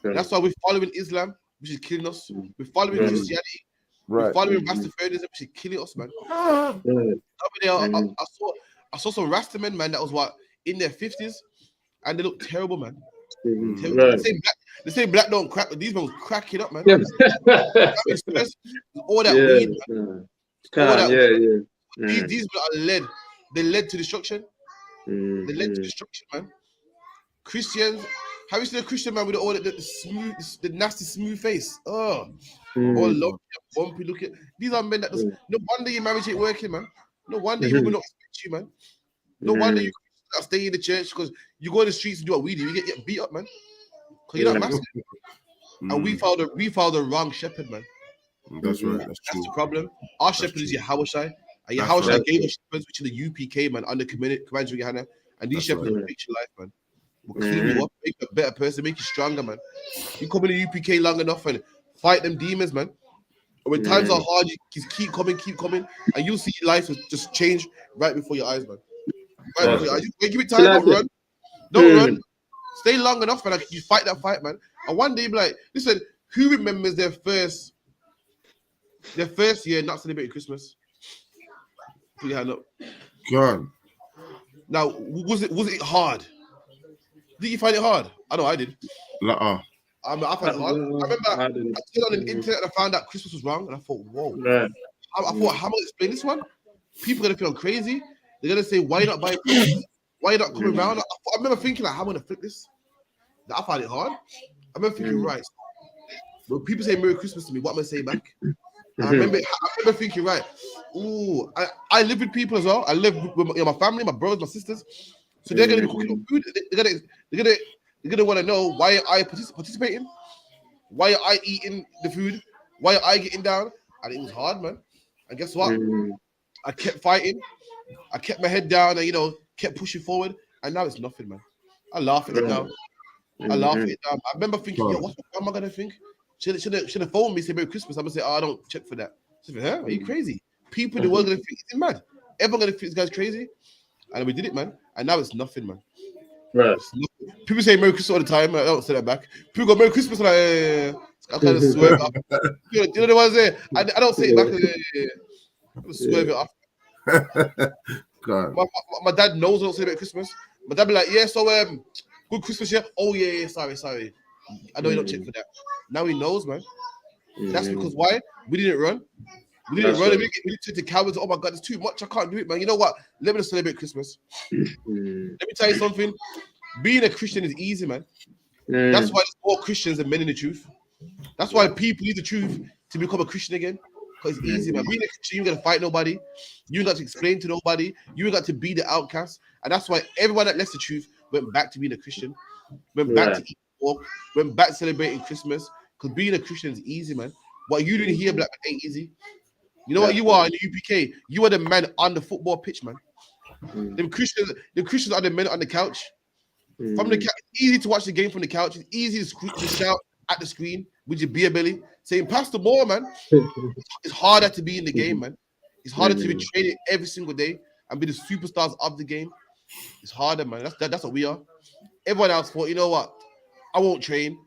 That's why we're following Islam, which is killing us. We're following Christianity. We're following Rastafarianism, which is killing us, man. I saw some Rastamen, man, that was in their 50s, and they look terrible, man. They say black don't crack, but these men was cracking up, man. All that weed, man. These men are led. They led to destruction. They led to destruction, man. Christians. Have you seen a Christian man with all the smooth, the nasty smooth face? Oh, lumpy, bumpy looking. These are men that does. No wonder your marriage ain't working, man. No wonder you will not respect you, man. No wonder you stay in the church because you go in the streets and do what we do. You get beat up, man. Because you're not masculine. And we found the wrong shepherd, man. That's right. That's the problem. Our shepherd is Yahushai. And Yahushai gave us shepherds, which are the UPK, man, under Commander Johanna. And these shepherds will fix your life, man. Will clean you up, make you a better person, make you stronger, man. You come in the UPK long enough and fight them demons, man. And when times are hard, you just keep coming, and you'll see life just change right before your eyes, man. Right before your eyes. You give it time, don't run. Stay long enough, man. You fight that fight, man. And one day, be like, listen, who remembers their first year not celebrating Christmas? Put your hand up. God. Now, was it hard? Did you find it hard? I know I did. I found it hard. I remember I turned on the internet and I found out Christmas was wrong, and I thought, whoa. I thought, how am I going to explain this one? People are going to feel I'm crazy. They're going to say, why you not buying presents? Why you not coming around? I remember thinking, like, how am I going to flip this? I found it hard. I remember thinking, right, when people say Merry Christmas to me, what am I saying back? I remember thinking, right, I live with people as well. I live with my family, my brothers, my sisters. So they're going to be cooking up food. They're gonna want to know why I participating, why I eating the food, why I getting down. And it was hard, man. And guess what? I kept fighting. I kept my head down and kept pushing forward. And now it's nothing, man. I laugh at it now. I remember thinking, what am I gonna think? Should have phoned me, say Merry Christmas. I'm gonna say, I don't check for that. I said, huh? Are you crazy? People in the world gonna think it's mad. Everyone gonna think this guy's crazy. And we did it, man. And now it's nothing, man. Right. People say Merry Christmas all the time. I don't say that back. People go Merry Christmas, like I kind of swerve it off. You know the ones there? I don't say it back. I swerve it off. My dad knows I don't say Merry Christmas. My dad be like, yeah, so good Christmas, yeah. Oh yeah, sorry. I know you don't check for that. Now he knows, man. That's because why? We didn't run. We didn't run. We took the cowards. Oh my God, it's too much. I can't do it, man. You know what? Let me just celebrate Christmas. Let me tell you something. Being a Christian is easy, man. That's why there's more Christians than men in the truth. That's why people need the truth to become a Christian again. Because it's easy, man. Being a Christian, you ain't got to fight nobody. You ain't got to explain to nobody. You ain't got to be the outcast. And that's why everyone that left the truth went back to being a Christian. Went back to eating pork. Went back celebrating Christmas. Because being a Christian is easy, man. What you doing here, Black, ain't easy. You know what you are in the UPK? You are the man on the football pitch, man. Mm. Them Christians are the men on the couch. Mm. From the couch, it's easy to watch the game from the couch. It's easy to shout at the screen with your beer belly, saying, "Pass the ball, man." It's harder to be in the game, man. It's harder to be training every single day and be the superstars of the game. It's harder, man. That's what we are. Everyone else thought, you know what? I won't train.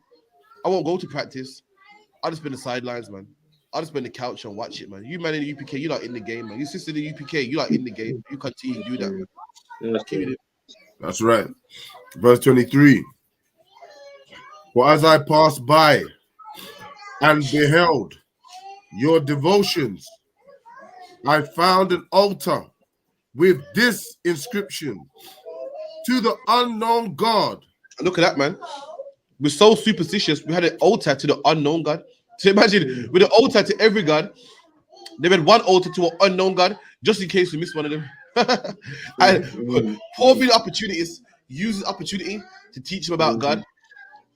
I won't go to practice. I'll just be in the sidelines, man. I'll just be in the couch and watch it, man. You man in the UPK, you're not in the game, man. You sister in the UPK, you're not in the game. You continue to do that, man. Keep it. That's right. Verse 23. For as I passed by and beheld your devotions, I found an altar with this inscription: to the unknown God. Look at that, man. We're so superstitious. We had an altar to the unknown God. So imagine with an altar to every God, they made one altar to an unknown God just in case we miss one of them. And Paul the opportunities, use this opportunity to teach them about God.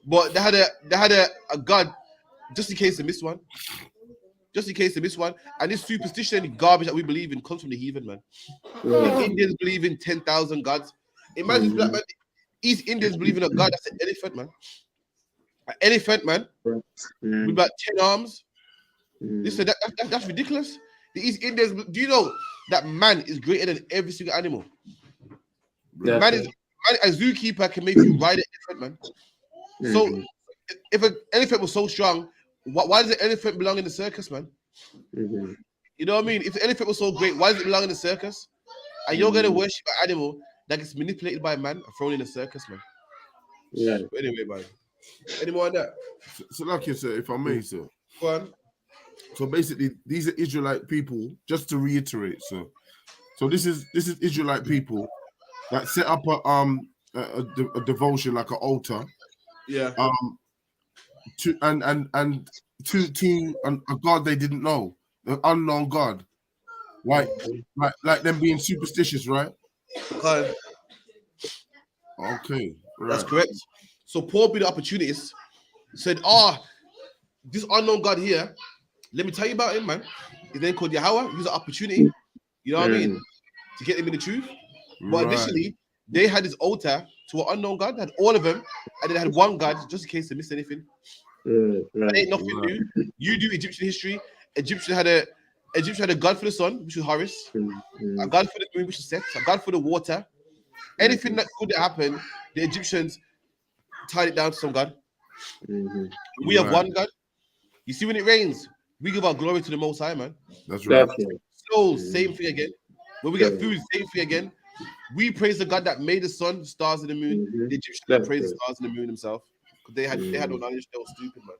But they had a God just in case they miss one. Just in case they miss one. And this superstition garbage that we believe in comes from the heathen, man. The Indians believe in 10,000 gods. Imagine black man. East Indians believe in a God that's an elephant, man. An elephant, man, with about 10 arms. Listen, that's ridiculous. The East Indians, do you know that man is greater than every single animal? Man, a zookeeper can make you ride an elephant, man. So if an elephant was so strong, why does the elephant belong in the circus, man? You know what I mean? If the elephant was so great, why does it belong in the circus? And you're going to worship an animal that gets manipulated by a man and thrown in a circus, man. Yeah. But anyway, man. Any more on that? So like you said, if I may, sir. Go on. So basically, these are Israelite people, just to reiterate, so this is Israelite people that set up a devotion, like an altar, Yeah. to a God they didn't know, an unknown God, like them being superstitious, right? Okay. Okay, right. That's correct. So Paul being the opportunist said, this unknown God here, let me tell you about him, man. His name called Yahweh. He's an opportunity, you know what I mean, to get them in the truth. But initially, they had this altar to an unknown God. They had all of them, and they had one God just in case they missed anything. That ain't nothing new. You do Egyptian history. Egyptian had a God for the sun, which was Horus, a God for the moon, which was Set, a God for the water. Anything that could happen, the Egyptians tied it down to some God. We have one God. You see, when it rains, we give our glory to the Most High, man. That's right. So same thing again. When we get food, same thing again. We praise the God that made the sun, the stars, and the moon. The Egyptians praise the stars and the moon themselves because they had no knowledge. They were stupid, man.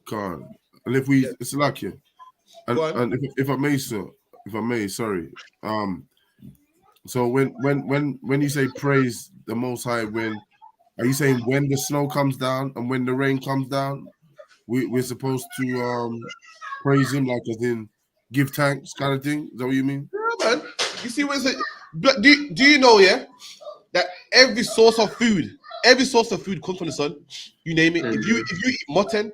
God. And if we, it's like you. And if I may, sir, sorry. So when you say praise the Most High, are you saying when the snow comes down and when the rain comes down, we're supposed to praise him, like as in give thanks kind of thing? Is that what you mean? Yeah, man. You see what it's like? Do you know, that every source of food comes from the sun? You name it. If you eat mutton,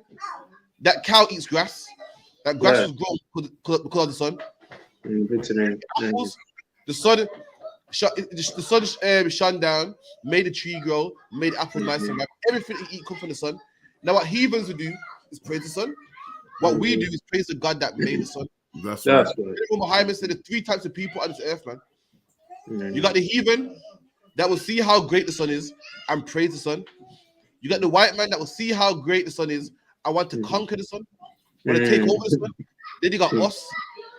that cow eats grass. That grass was grown because of the sun. Apples, the sun shone down, made the tree grow, made apples nice and ripe. Everything you eat comes from the sun. Now, what heathens would do is praise the sun. What we do is praise the God that made the sun. That's right. Muhammad said there's 3 types of people on this earth, man. You got the heathen that will see how great the sun is and praise the sun. You got the white man that will see how great the sun is and want to conquer the sun, want to take over the sun. Then you got us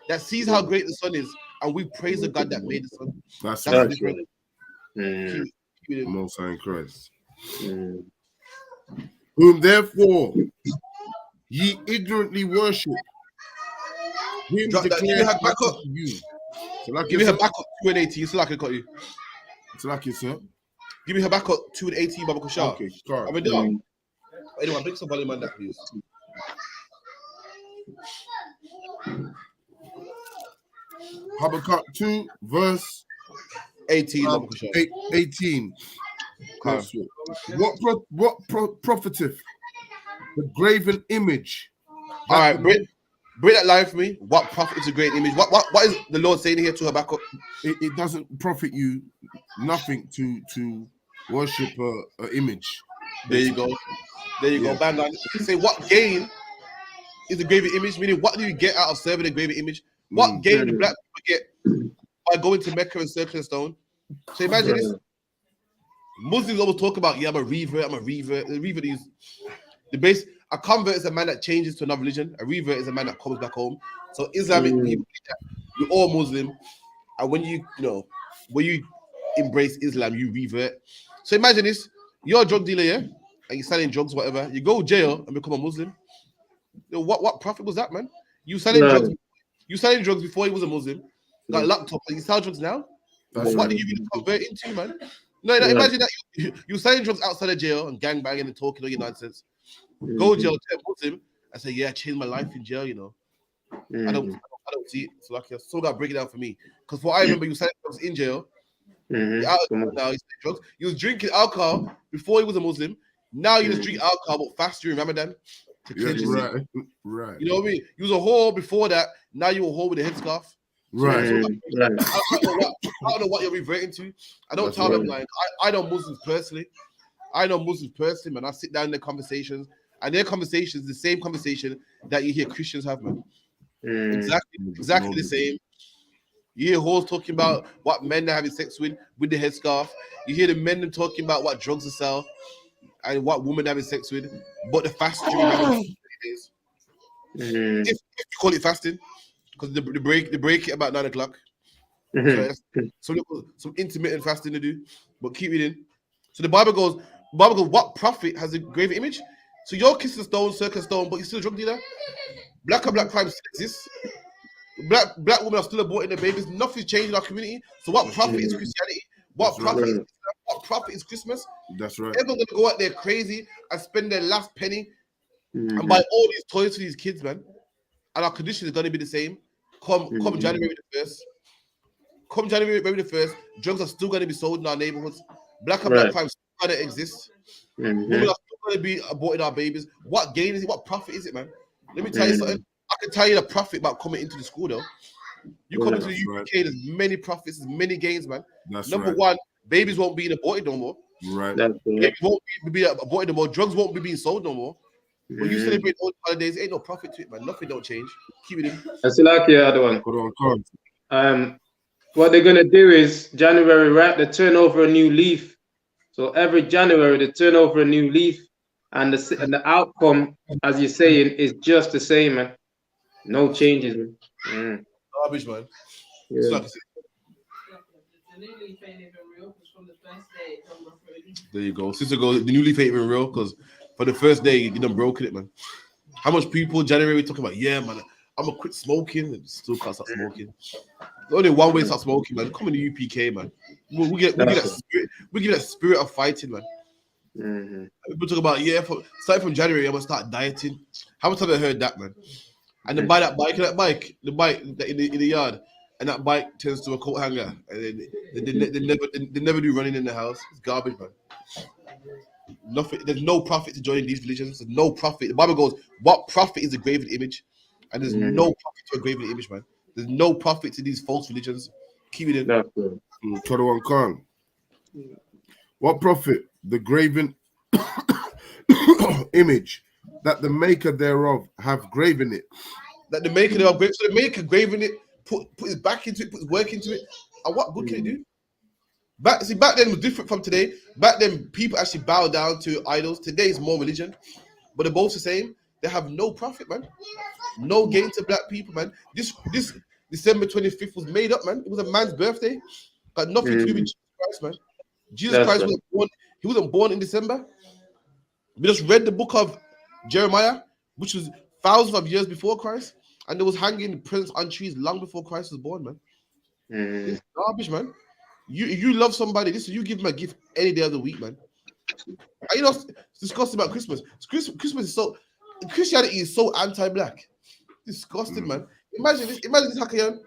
that sees how great the sun is and we praise the God that made the sun. That's the difference. Most High in Christ. Whom therefore ye ignorantly worship. Him declare back up to you. So like give me her back up 2 and 18. So like I got you. So like it, sir. Give me her back up 2 and 18, Baba Kushar. Okay, sorry. I mean, no. Anyone, bring some volume on that, please. Habakkuk 2, verse 18, Baba Kushar. 18. What profiteth the graven image? All right, Break that line for me. What prophet is a great image? What is the Lord saying here to Habakkuk? It doesn't profit you nothing to worship a image. There you go. There you go. Bang on. Say what gain is the graven image? Meaning, what do you get out of serving the graven image? What gain do black people get by going to Mecca and circling stone? So imagine this. Muslims always talk about, I'm a revert. The revert is the base. A convert is a man that changes to another religion. A revert is a man that comes back home. So Islamic people, you're all Muslim, and when you embrace Islam, you revert. So imagine this: you're a drug dealer, yeah, and you're selling drugs, whatever. You go to jail and become a Muslim. What profit was that, man? You selling drugs. You selling drugs before he was a Muslim. Got a laptop and you sell drugs now. What do you really convert into, man? No, imagine that you selling drugs outside of jail and gangbanging and talking all your nonsense. Go to jail, turn Muslim, and say, I changed my life in jail, I don't see it. So like, so got to break it down for me. Because what I remember, you selling drugs in jail. You're out of jail now, you selling drugs. You was drinking alcohol before he was a Muslim. Now you just drink alcohol, but fast during Ramadan to cleanse yourself. Right. You know what I mean? You was a whore before that. Now you're a whore with a headscarf. Right. So, I don't know what you're reverting to. I don't tell them like I know Muslims personally. Man. I sit down in their conversations, and their conversations is the same conversation that you hear Christians have, man. Exactly the same. You hear whores talking about what men they're having sex with the headscarf. You hear the men talking about what drugs to sell and what women they're having sex with, but the fast during days. If you call it fasting, because they break it about 9 o'clock. So some intermittent fasting to do, but keep it in. So the Bible goes, what prophet has a graven image? So you're kissing stone, circling stone, but you're still a drug dealer. Black on black crime still exists. Black women are still aborting their babies. Nothing's changed in our community. So what prophet is Christianity? What prophet is Christmas? That's right. Everyone's gonna go out there crazy and spend their last penny and buy all these toys for these kids, man. And our condition is gonna be the same. Come January the 1st. Come January the 1st, drugs are still gonna be sold in our neighborhoods. Black and black crime is still gonna exist. Women are still gonna be aborting our babies. What gain is it? What profit is it, man? Let me tell you something. I can tell you the profit about coming into the school, though. You come into the UK, there's many profits, there's many gains, man. Number one, babies won't be aborted no more. Right. Babies won't be aborted no more. Drugs won't be being sold no more. When you celebrate all the holidays, ain't no profit to it, man. Nothing don't change. Keep it in. That's like the other one. What they're gonna do is January, right? They turn over a new leaf. So every January they turn over a new leaf, and the outcome, as you're saying, is just the same, man. No changes, man. Garbage, man. Yeah. There you go. Sister goes, the new leaf ain't even real because for the first day you done broken it, man. How much people January talking about? Yeah, man, I'm gonna quit smoking and still can't stop smoking. There's only one way to stop smoking, man. Come in the UPK, man. We get that spirit of fighting, man. People talk about starting from January, I'm gonna start dieting. How much have I heard that, man? And then buy that bike in the yard, and that bike turns to a coat hanger, and they never do running in the house. It's garbage, man. Nothing. There's no profit to joining these religions. There's no profit. The Bible goes, "What profit is a graven image?" And there's no profit to a graven image, man. There's no profit to these false religions. Keep it in. Tadawan Khan. What profit? The graven image that the maker thereof have graven it. That the maker thereof, so the maker graven it, put his back into it, put his work into it. And what good can it do? Back then was different from today. Back then, people actually bow down to idols. Today is more religion, but they're both the same. They have no profit, man. No gain to black people, man. This December 25th was made up, man. It was a man's birthday. Got nothing to do with Jesus Christ, man. Jesus Christ wasn't born. He wasn't born in December. We just read the book of Jeremiah, which was thousands of years before Christ, and there was hanging presents on trees long before Christ was born, man. It's garbage, man. You love somebody, you give them a gift any day of the week, man. You know, it's disgusting about Christmas. Christmas is so, Christianity is so anti-black. Disgusting, man. Imagine this, Hakayan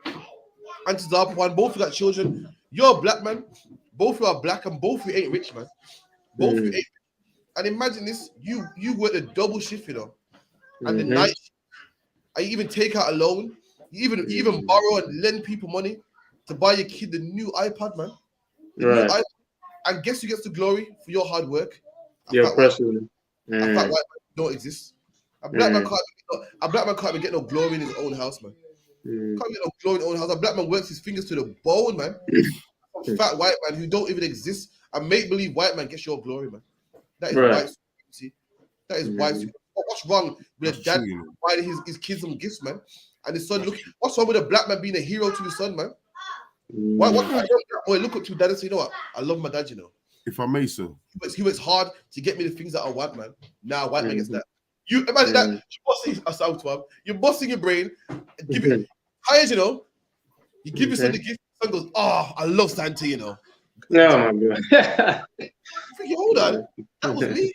and Tazarpan, both of you got children. You're a black man, both of you are black, and both of you ain't rich, man. Both of you ain't rich. And imagine this, you work a double shift, you know, and the night shift, and you even take out a loan, you even borrow and lend people money to buy your kid the new iPad, man. The new iPad, and guess who gets the glory for your hard work? Your pressure. A fat white man don't exist. A black man can't even get no glory in his own house, man. Can't get no glory in his own house. A black man works his fingers to the bone, man. A fat white man who don't even exist. A make-believe white man gets your glory, man. That is white supremacy. That is white supremacy. What's wrong with a dad buying his kids some gifts, man? And his son, what's wrong with a black man being a hero to his son, man? Why black boy look up to dad and say, you know what? I love my dad, you know. If I may, sir. He works hard to get me the things that I want, man. Now white man gets that. You imagine that you're busting your brain, give it highest, you know. You give your son the gift, son goes, oh, I love Santa, you know. No, my God. Hold on. That was me.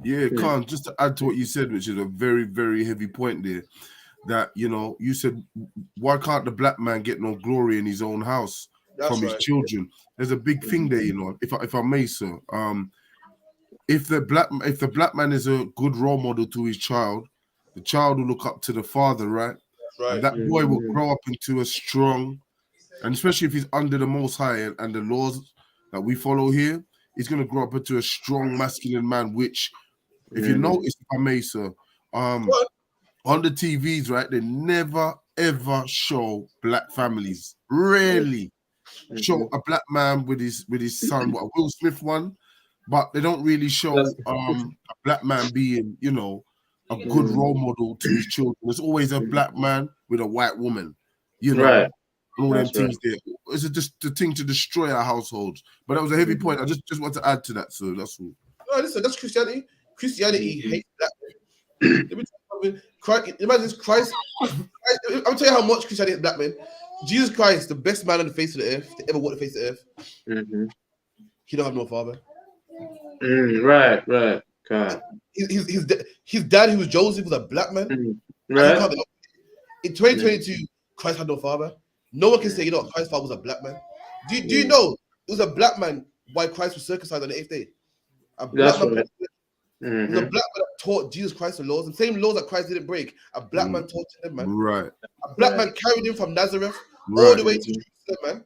Yeah, Khan, just to add to what you said, which is a very, very heavy point there, that, you know, you said, why can't the black man get no glory in his own house from his children? There's a big thing there, you know, if I may, sir. If the black man is a good role model to his child, the child will look up to the father, right? And that boy will grow up into a strong, and especially if he's under the Most High and the laws that we follow here, he's going to grow up into a strong masculine man, which, if you notice, if I may, sir, on the TVs, right, they never, ever show black families. Rarely show a black man with his son, what a Will Smith one, but they don't really show a black man being, you know, a good role model to his children. There's always a black man with a white woman, you know. All them things there. It's just the thing to destroy our households. But that was a heavy point. I just want to add to that, so that's all. No, listen, that's Christianity. Christianity hates black men. Let me tell you something. Imagine Christ. I'll tell you how much Christianity hates black men. Jesus Christ, the best man on the face of the earth, to ever walk the face of the earth. He don't have no father. Right. God. His dad, who was Joseph, was a black man. Right. In 2022, Christ had no father. No one can say, you know, Christ's father was a black man. Do you know it was a black man why Christ was circumcised on the 8th day? A black man. It was a black man that taught Jesus Christ the laws, the same laws that Christ didn't break. A black man taught him, man. Right. A black man carried him from Nazareth all the way to Jerusalem, man.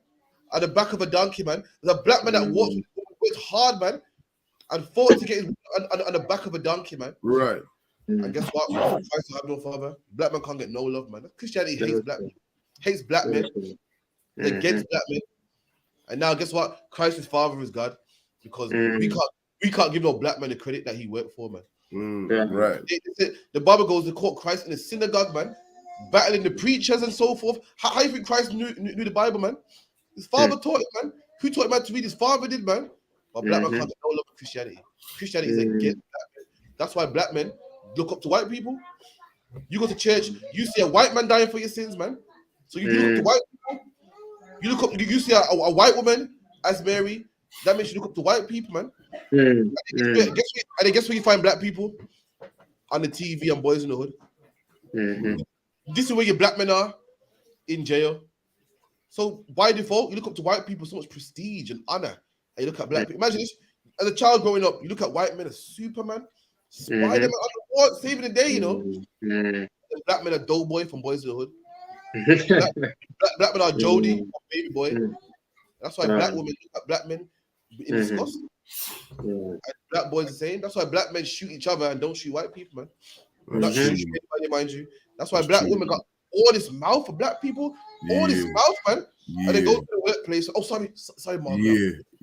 At the back of a donkey, man. There's a black man that worked hard, man, and fought to get his on the back of a donkey, man. Right. And guess what? Christ will have no father. Black man can't get no love, man. Christianity hates black men. Hates black men. Against black men. And now guess what? Christ's father is God. Because we can't give no black man the credit that he worked for, man. Right. The Bible goes to court Christ in the synagogue, man, battling the preachers and so forth. How you think Christ knew the Bible, man? His father taught it, man. Who taught him how to read? His father did, man. But black man can't get no love for Christianity. Christianity is against black men. That's why black men look up to white people. You go to church, you see a white man dying for your sins, man. So you look up to white people. You look up. You see a white woman as Mary. That makes you look up to white people, man. And guess where you find black people? On the TV and Boys in the Hood. This is where your black men are, in jail. So by default, you look up to white people, so much prestige and honor. And you look at black people. Imagine this: as a child growing up, you look at white men as Superman, Spider-Man on the wall, saving the day. You know, black men are Doughboy from Boys in the Hood. Black men are Jody from Baby Boy. That's why black women look at black men in disgust. And black boys the same. That's why black men shoot each other and don't shoot white people, man. Not shoot anybody, mind you. That's why black women got all this mouth for black people, all this mouth, man. And they go to the workplace. Oh, sorry, mom.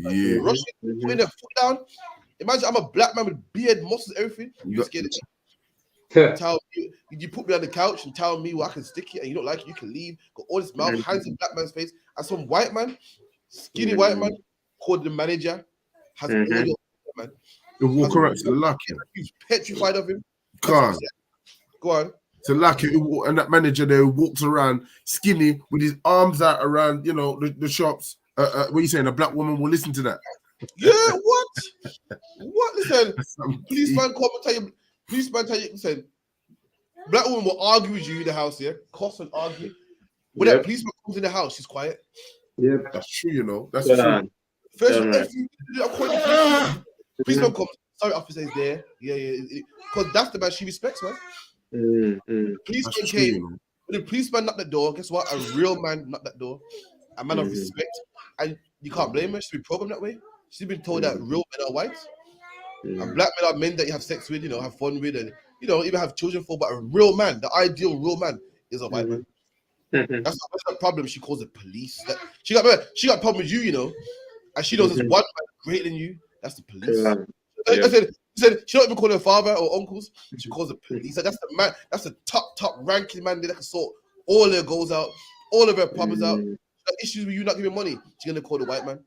Rushing, putting their foot down. Imagine I'm a black man with beard, muscles, everything. You scared of tell you put me on the couch and tell me where I can stick it, and you don't like it, you can leave. Got all this mouth, hands in black man's face, and some white man, skinny white man, called the manager, has all your man. You walk around to luck. He's petrified of him. Go on. To luck, and that manager there walks around skinny with his arms out around, you know, the shops. What are you saying? A black woman will listen to that? Yeah, what? Listen, policeman come and tell you. Policeman tell you, listen, black woman will argue with you in the house, yeah? Cuss and argue. When that policeman comes in the house, she's quiet. Yeah, that's true, you know. That's true. First, policeman comes, sorry, officer is there. Yeah. Because that's the man she respects, man. Policeman came. When the policeman knocked the door, guess what? A real man knocked that door. A man of respect. And you can't blame her. She's been programmed that way. She's been told that real men are white. And black men are men that you have sex with, have fun with, and even have children for. But a real man, the ideal real man, is a white man. That's the problem. She calls the police. She got a problem with you, and she knows there's one man greater than you. That's the police. I said she don't even call her father or uncles. She calls the police. That's the man. That's the top ranking man that can sort all her goals out, all of her problems out. She got issues with you not giving money. She's gonna call the white man.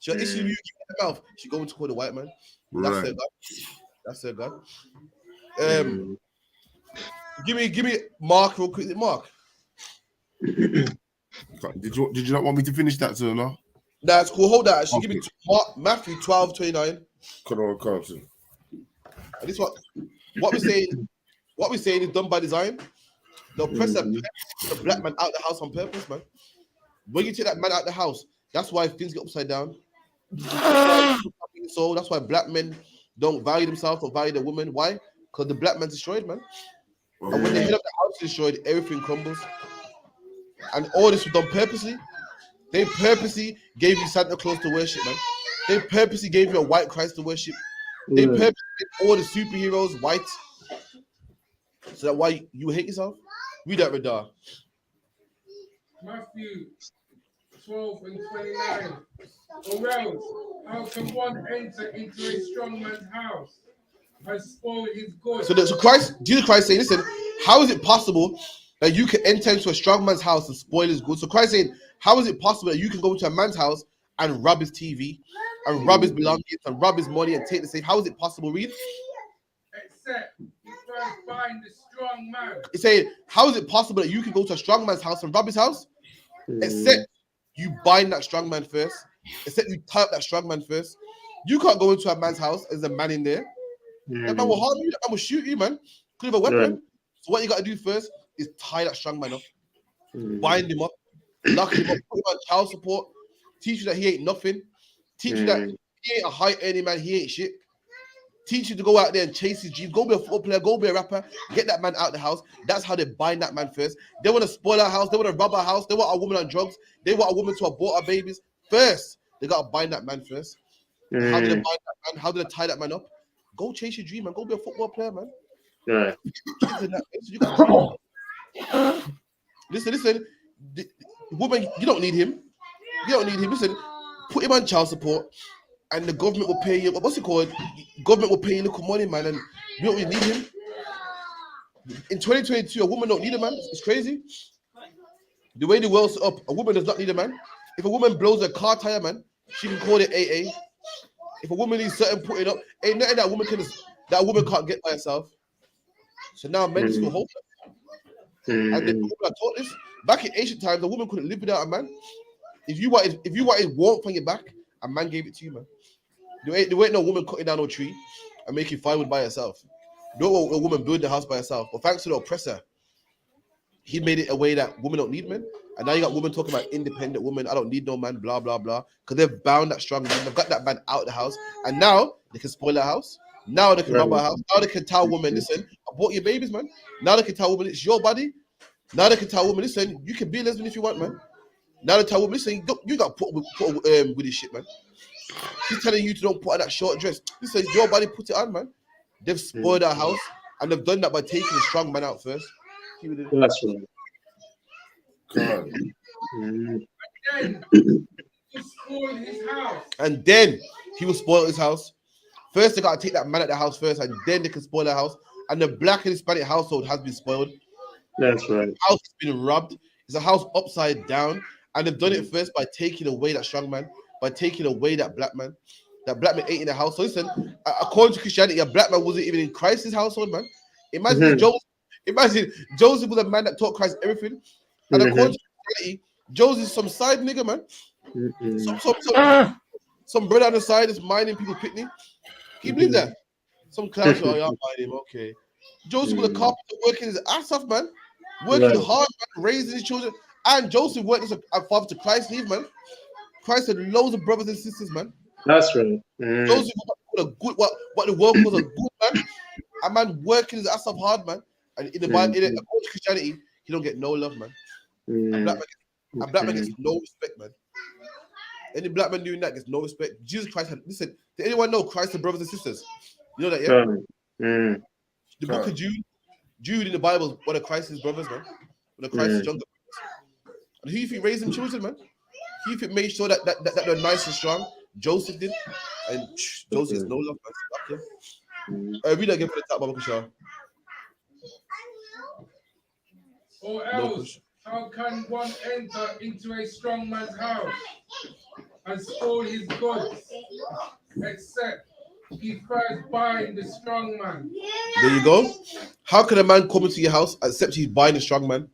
She got issues with you giving her mouth. She's going to call the white man. That's her guy. Give me Mark real quick. Mark. Did you not want me to finish that, sir? No. That's cool. Hold that. Actually, give me Matthew 12:29. Come on. And this what we're saying. What we're saying is done by design. The oppressor put the black man out of the house on purpose, man. When you take that man out of the house, that's why things get upside down. So that's why black men don't value themselves or value the woman. Why? Because the black man's destroyed, man. And when the head of the house is destroyed, everything crumbles. And all this was done purposely. They purposely gave you Santa Claus to worship, man. They purposely gave you a white Christ to worship. They purposely made all the superheroes white. So that's why you hate yourself? Read that, Radar. Matthew 12:29. Or else, how can one enter into a strong man's house and spoil his goods? So Jesus Christ saying, listen, how is it possible that you can enter into a strong man's house and spoil his goods? So Christ saying, how is it possible that you can go into a man's house and rob his TV and rob his belongings and rob his money and take the safe? How is it possible, Read? Except you first bind the strong man. It's saying, how is it possible that you can go to a strong man's house and rob his house? Except you bind that strong man first. Except you tie up that strong man first. You can't go into a man's house as a man in there. That man will harm you. That man will shoot you, man. Could have a weapon. So what you got to do first is tie that strong man up. Bind him up. Lock him up. Put him on child support. Teach you that he ain't nothing. Teach you that he ain't a high earning man. He ain't shit. Teach you to go out there and chase his dreams. Go be a football player. Go be a rapper. Get that man out of the house. That's how they bind that man first. They want to spoil our house. They want to rob our house. They want a woman on drugs. They want a woman to abort our babies. First, they got to bind that man first. How do they bind that man? How do they tie that man up? Go chase your dream, man. Go be a football player, man. Listen. The woman, you don't need him. Listen, put him on child support. And the government will pay you. What's it called? Government will pay you little money, man. And you don't really need him. In 2022, a woman don't need a man. It's crazy. The way the world's set up, a woman does not need a man. If a woman blows a car tire, man, she can call it AA. If a woman needs certain putting up, ain't nothing that woman can't get by herself. So now men just feel hopeless. And the people are taught this. Back in ancient times, a woman couldn't live without a man. If you wanted warmth on your back, a man gave it to you, man. There ain't no woman cutting down no tree and making firewood by herself. No a woman build the house by herself. But thanks to the oppressor, he made it a way that women don't need men. And now you got women talking about independent women. I don't need no man, blah, blah, blah. Because they've bound that strong man. They've got that man out of the house. And now they can spoil the house. Now they can rob our house. Now they can tell women, listen, I bought your babies, man. Now they can tell women, it's your body. Now they can tell women, listen, you can be a lesbian if you want, man. Now they tell women, listen, you got to put with this shit, man. She's telling you to don't put on that short dress. Listen, your body, put it on, man. They've spoiled our house, and they've done that by taking a strong man out first. That's right. And then he will spoil his house. First, they got to take that man at the house first, and then they can spoil the house. And the black and Hispanic household has been spoiled. That's right. The house has been robbed. It's a house upside down, and they've done it first by taking away that strong man, by taking away that black man. That black man ain't in the house. So listen, according to Christianity, a black man wasn't even in Christ's household, man. Imagine Joseph was a man that taught Christ everything. And according to Christianity, Joseph is some side nigga, man. Some brother on the side is minding people picnic. Can you believe that? Some clowns are mind him, okay. Joseph was a carpenter working his ass off, man. Working hard, man, raising his children. And Joseph worked as a father to Christ, man. Christ had loads of brothers and sisters, man. That's right. Joseph was a good, what the world calls a good man. A man working his ass off hard, man. And in the Bible, in Christianity, he don't get no love, man. A black man gets no respect, man. Any black man doing that gets no respect. Jesus Christ had, listen, did anyone know Christ and brothers and sisters? You know that, yeah? The book of Jude in the Bible is one of Christ's brothers, man. One of Christ's younger brothers. And who you think raised them children, man? Who you think made sure that they're nice and strong? Joseph did. And Joseph has no love, man. Read that again for the top, Baba Kushar. Or else, how can one enter into a strong man's house and spoil his goods, except he first bind the strong man? There you go. How can a man come into your house except he's buying a strong man?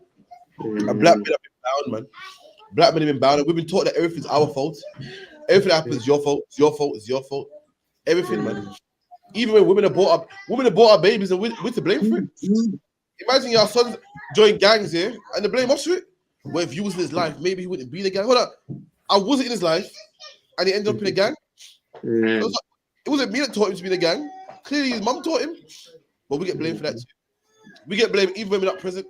And black men have been bound, man. Black men have been bound. We've been taught that everything's our fault. Everything that happens is your fault. It's your fault. It's your fault. Everything, man. Even when women have bought our babies and we're to blame for it. Imagine your son join gangs here and they blame us for it. Well, if you was in his life, maybe he wouldn't be in a gang. Hold up. I wasn't in his life and he ended up in a gang. It wasn't me that taught him to be in a gang. Clearly his mum taught him. But we get blamed for that too. We get blamed even when we're not present.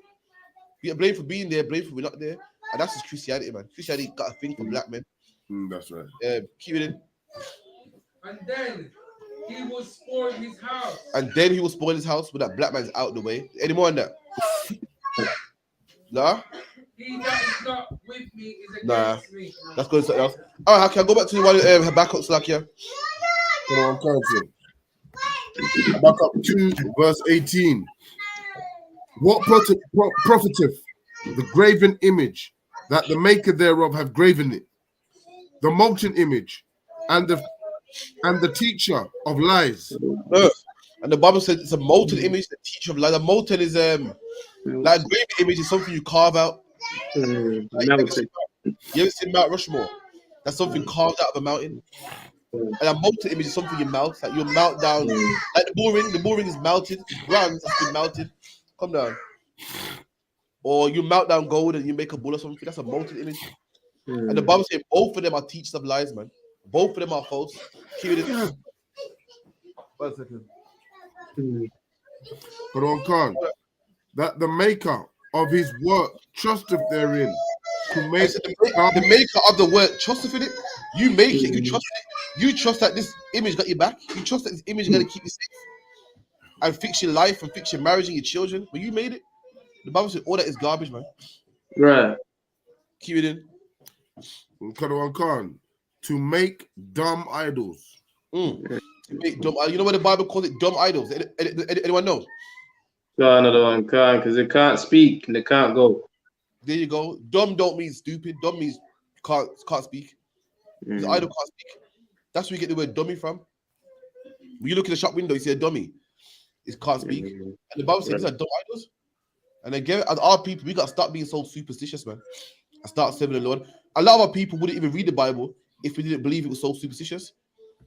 We get blamed for being there, blamed for we're not there. And that's just Christianity, man. Christianity got a thing for black men. That's right. Keep it in. And then he will spoil his house. And then he will spoil his house with that black man's out the way. Any more on that? Nah? He that is not with me is against me. That's good. Something else. All right, can I go back to the one Habakkuk, Slakia? Habakkuk 2, verse 18. What profiteth the graven image that the maker thereof have graven it? The molten image and the teacher of lies. No. And the Bible says it's a molten image, the teacher of lies. The molten is like a graven image is something you carve out. Like, you ever seen Mount Rushmore? That's something carved out of a mountain. And a molten image is something you melt. Like you melt down. Like the bull ring is melted. Bronze has been melted. Come down. Or you melt down gold and you make a bull or something. That's a molten image. And the Bible says both of them are teachers of lies, man. Both of them are false. Keep it in. 1 second. But on Khan, that the maker of his work trusteth therein to make the maker of the work trusteth in it. You make it, you trust it. You trust that this image got your back. You trust that this image is going to keep you safe and fix your life and fix your marriage and your children. But you made it. The Bible says all that is garbage, man. Right. Keep it in. Kadawan Khan, to make dumb idols. To make dumb, you know what the Bible calls it? Dumb idols. Anyone know? No, another one can't, because they can't speak and they can't go. There you go. Dumb don't mean stupid. Dumb means can't speak. The idol can't speak. That's where you get the word dummy from. When you look in the shop window, you see a dummy. It can't speak. And the Bible says these are dumb idols. And again, as our people, we got to stop being so superstitious, man. I start serving the Lord. A lot of our people wouldn't even read the Bible if we didn't believe it was so superstitious.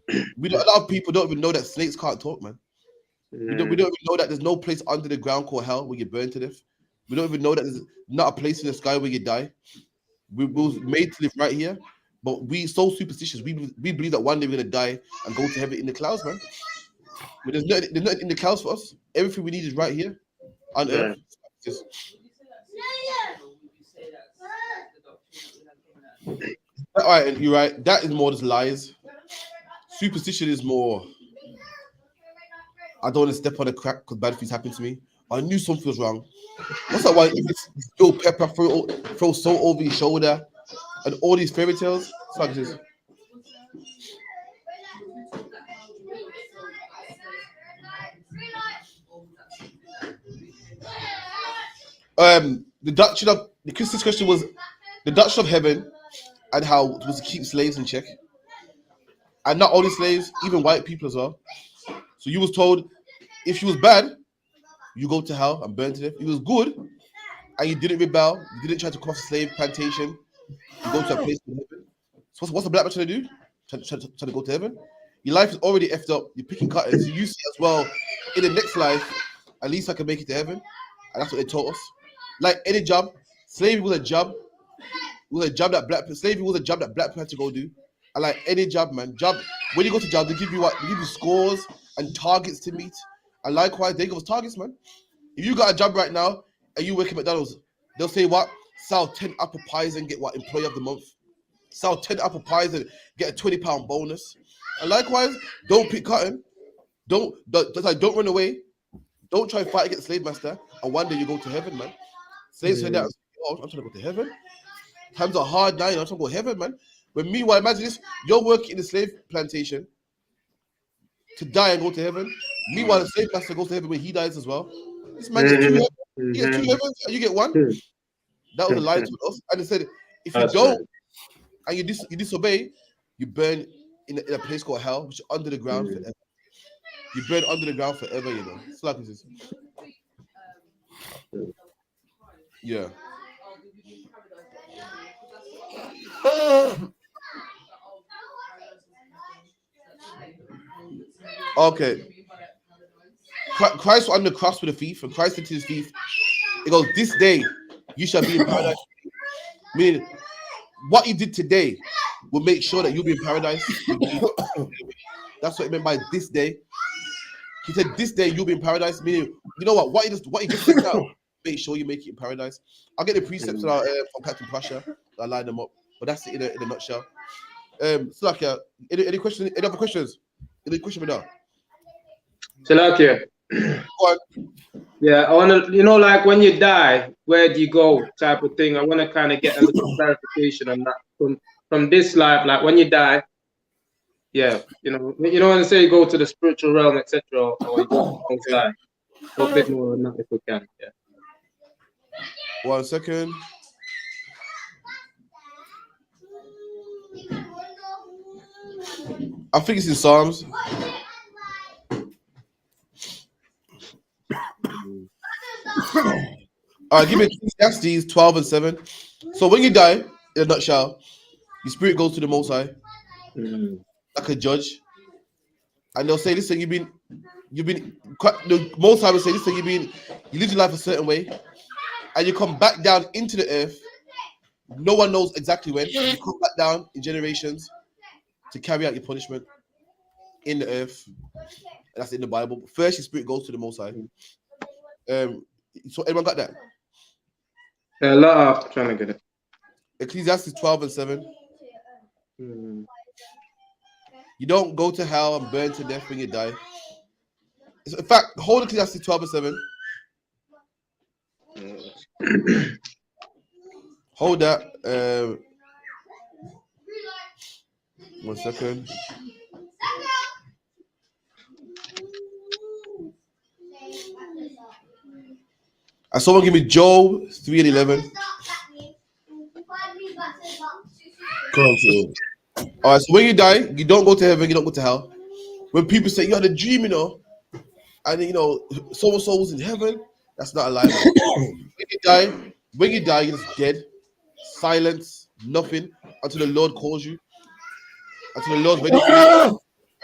A lot of people don't even know that snakes can't talk, man. We don't even know that there's no place under the ground called hell where you burn to death. We don't even know that there's not a place in the sky where you die. We were made to live right here, but we so superstitious. We believe that one day we're gonna die and go to heaven in the clouds, man. But there's nothing in the clouds for us. Everything we need is right here on earth. All right, and you're right. That is more just lies. Superstition is more. I don't want to step on a crack because bad things happen to me. I knew something was wrong. What's that? Why if it's still pepper, throw salt over your shoulder, and all these fairy tales? It's like this. The Christian's question was the doctrine of heaven and how it was to keep slaves in check. And not only slaves, even white people as well. So you was told if you was bad, you go to hell and burn to death. If you was good and you didn't rebel, you didn't try to cross a slave plantation, you go to a place in heaven. So what's the black man trying to do? Trying to go to heaven? Your life is already effed up. You're picking cutters. So you see as well, in the next life, at least I can make it to heaven. And that's what they taught us. Like any job, slavery was a job. Slavery was a job that black people had to go do. And like any job, man, when you go to job, they give you what? They give you scores and targets to meet. And likewise, they give us targets, man. If you got a job right now and you work at McDonald's, they'll say what? Sell 10 apple pies and get what? Employee of the month. Sell 10 apple pies and get a £20 bonus. And likewise, don't pick cotton. Don't run away. Don't try and fight against the slave master. And one day you go to heaven, man. Slaves said that. Oh, I'm trying to go to heaven. Times are hard now. I'm trying to go to heaven, man. But meanwhile, imagine this: you're working in the slave plantation to die and go to heaven. Meanwhile, the slave master goes to heaven when he dies as well. This man gets two heavens. He gets two heavens, and you get one. That was a lie to us. And they said, if you don't and you disobey, you burn in a place called hell, which is under the ground forever. You burn under the ground forever, you know. It's like this. Yeah. Okay. Christ was on the cross with a thief, and Christ said to his thief, it goes, this day you shall be in paradise. Meaning, what you did today will make sure that you'll be in paradise. That's what it meant by this day. He said, this day you'll be in paradise, meaning, you know what you just said now, make sure you make it in paradise. I'll get the precepts from Captain Prussia. I'll line them up. But that's it in a nutshell. Salakia, any other questions? Any question with that? Salakia. Yeah, I want to, like when you die, where do you go type of thing. I want to kind of get a little clarification on that from this life, like when you die. Yeah, you know when I say go to the spiritual realm, etc., or you go outside. Go a bit more on that if we can. Yeah. 1 second. I think it's in Psalms. All right, give me Ecclesiastes 12 and 7. So when you die, in a nutshell, your spirit goes to the Most High, like a judge, and they'll say, "Listen, the Most High will say, listen, you live your life a certain way, and you come back down into the earth. No one knows exactly when. You come back down in generations to carry out your punishment in the earth. And that's in the Bible. But first, your spirit goes to the Most High. So everyone got that? A lot of trying to get it. Ecclesiastes 12 and 7. You don't go to hell and burn to death when you die. In fact, hold Ecclesiastes 12 and 7. Hold that. 1 second. Someone give me Job 3 and 11. All right, so when you die, you don't go to heaven, you don't go to hell. When people say you had a dream, and so and so was in heaven, that's not a lie. When you die, you're just dead. Silence, nothing until the Lord calls you. Until the Lord's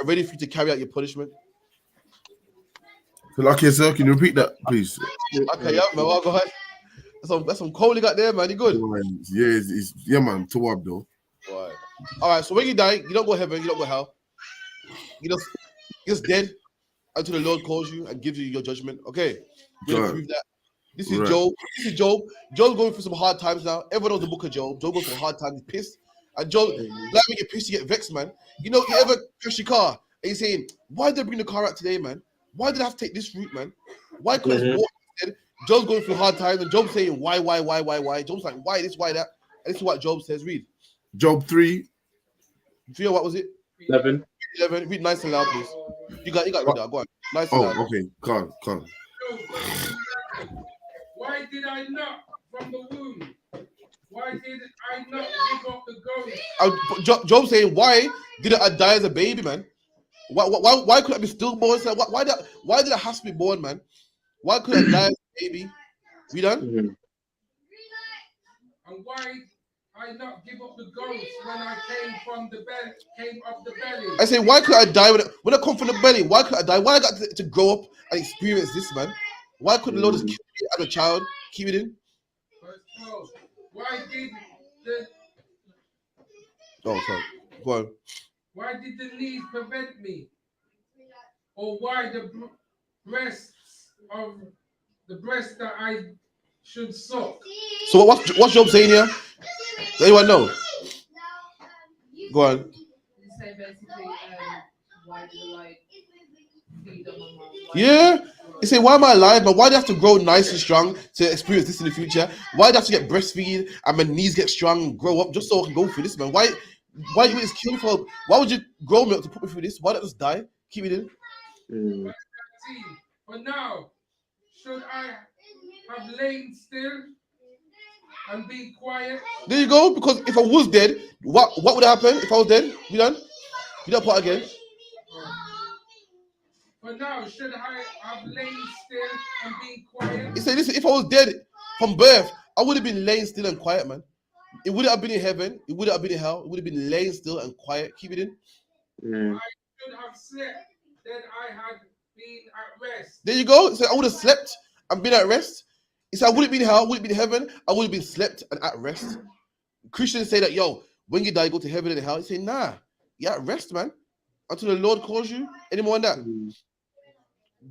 ready for you to carry out your punishment. Okay, sir, can you repeat that, please? Okay, yeah, man. Well, go ahead. That's some cold you got there, man. You good? Yeah, man. Tawab though. All right. So when you die, you don't go heaven, you don't go hell. You're just dead until the Lord calls you and gives you your judgment. Okay, we'll prove that. This is Job. Job's going through some hard times now. Everyone knows the book of Job. Job goes through a hard time. He's pissed. And Job, like when you get pissed, you get vexed, man. You ever crash your car and you're saying, why did I bring the car out today, man? Why did I have to take this route, man? Why couldn't I walk instead? Job's going through hard times, and Job's saying, why? Job's like, why this, why that? And this is what Job says. Read. Job 3. 3 or what was it? 11. Read nice and loud, please. You got read that. Go on. Nice and loud. Okay. Come on. Why did I not from the womb? Why did I not give up the ghost? Job's saying, why did I die as a baby, man? Why could I be stillborn? Why did I have to be born, man? Why could I die as a baby? We done? And why I not give up the ghost when I came up the belly? I say, why could I die when I come from the belly? Why could I die? Why I got to grow up and experience this, man? Why couldn't the Lord just keep me as a child? Keep it in. Verse 12. Why did the sorry. Go on. Why did the knees prevent me? Or why the breasts of the breast that I should suck. So what's Job saying here? Does anyone know? Go on. You say basically, why do you like feed on my mom? Yeah. He say, why am I alive? But why do I have to grow nice and strong to experience this in the future? Why do I have to get breastfeed and my knees get strong and grow up just so I can go through this, man? Why you just kill for? Why would you grow milk to put me through this? Why not just die? Keep it in. For now, should I have lain still and be quiet? There you go. Because if I was dead, what would happen if I was dead? You done? You don't part again. For now, should I have lain still and be quiet? He said, listen, if I was dead from birth, I would have been laying still and quiet, man. It wouldn't have been in heaven. It wouldn't have been in hell. It would have been laying still and quiet. Keep it in. I should have slept, then I had been at rest. There you go. So I would have slept and been at rest. He said, I wouldn't be in hell, I wouldn't be in heaven. I would have been slept and at rest. Christians say that, yo, when you die, you go to heaven and hell. He say, nah, you're at rest, man. Until the Lord calls you. Any more on that?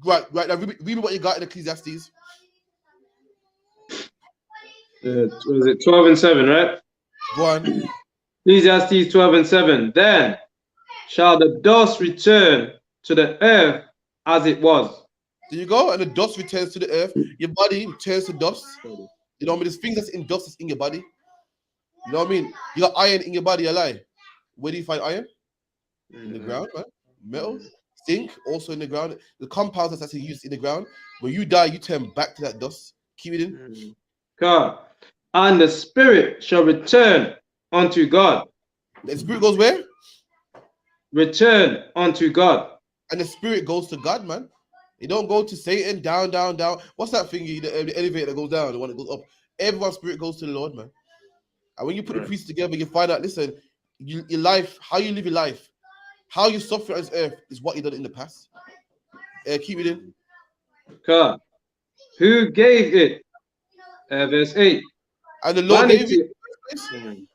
Right. Now, read what you got in Ecclesiastes. Was it 12 and 7, right? Go on. Ecclesiastes 12 and 7. Then shall the dust return to the earth as it was. There you go. And the dust returns to the earth. Your body returns to dust. You know what I mean? There's things that's in dust that's in your body. You know what I mean? You got iron in your body, a lie. Where do you find iron? In the ground, right? Metal. Zinc, also in the ground. The compounds that's actually used in the ground. When you die, you turn back to that dust. Keep it in. God. And the spirit shall return unto God. The spirit goes where? Return unto God. And the spirit goes to God, man. It don't go to Satan, down. What's that thingy, the elevator that goes down, the one that goes up? Everyone's spirit goes to the Lord, man. And when you put the pieces together, you find out, listen, your life, how you live your life, how you suffer on this earth is what you done in the past. Keep it in. God. Who gave it? Verse 8. And the Lord gave it. You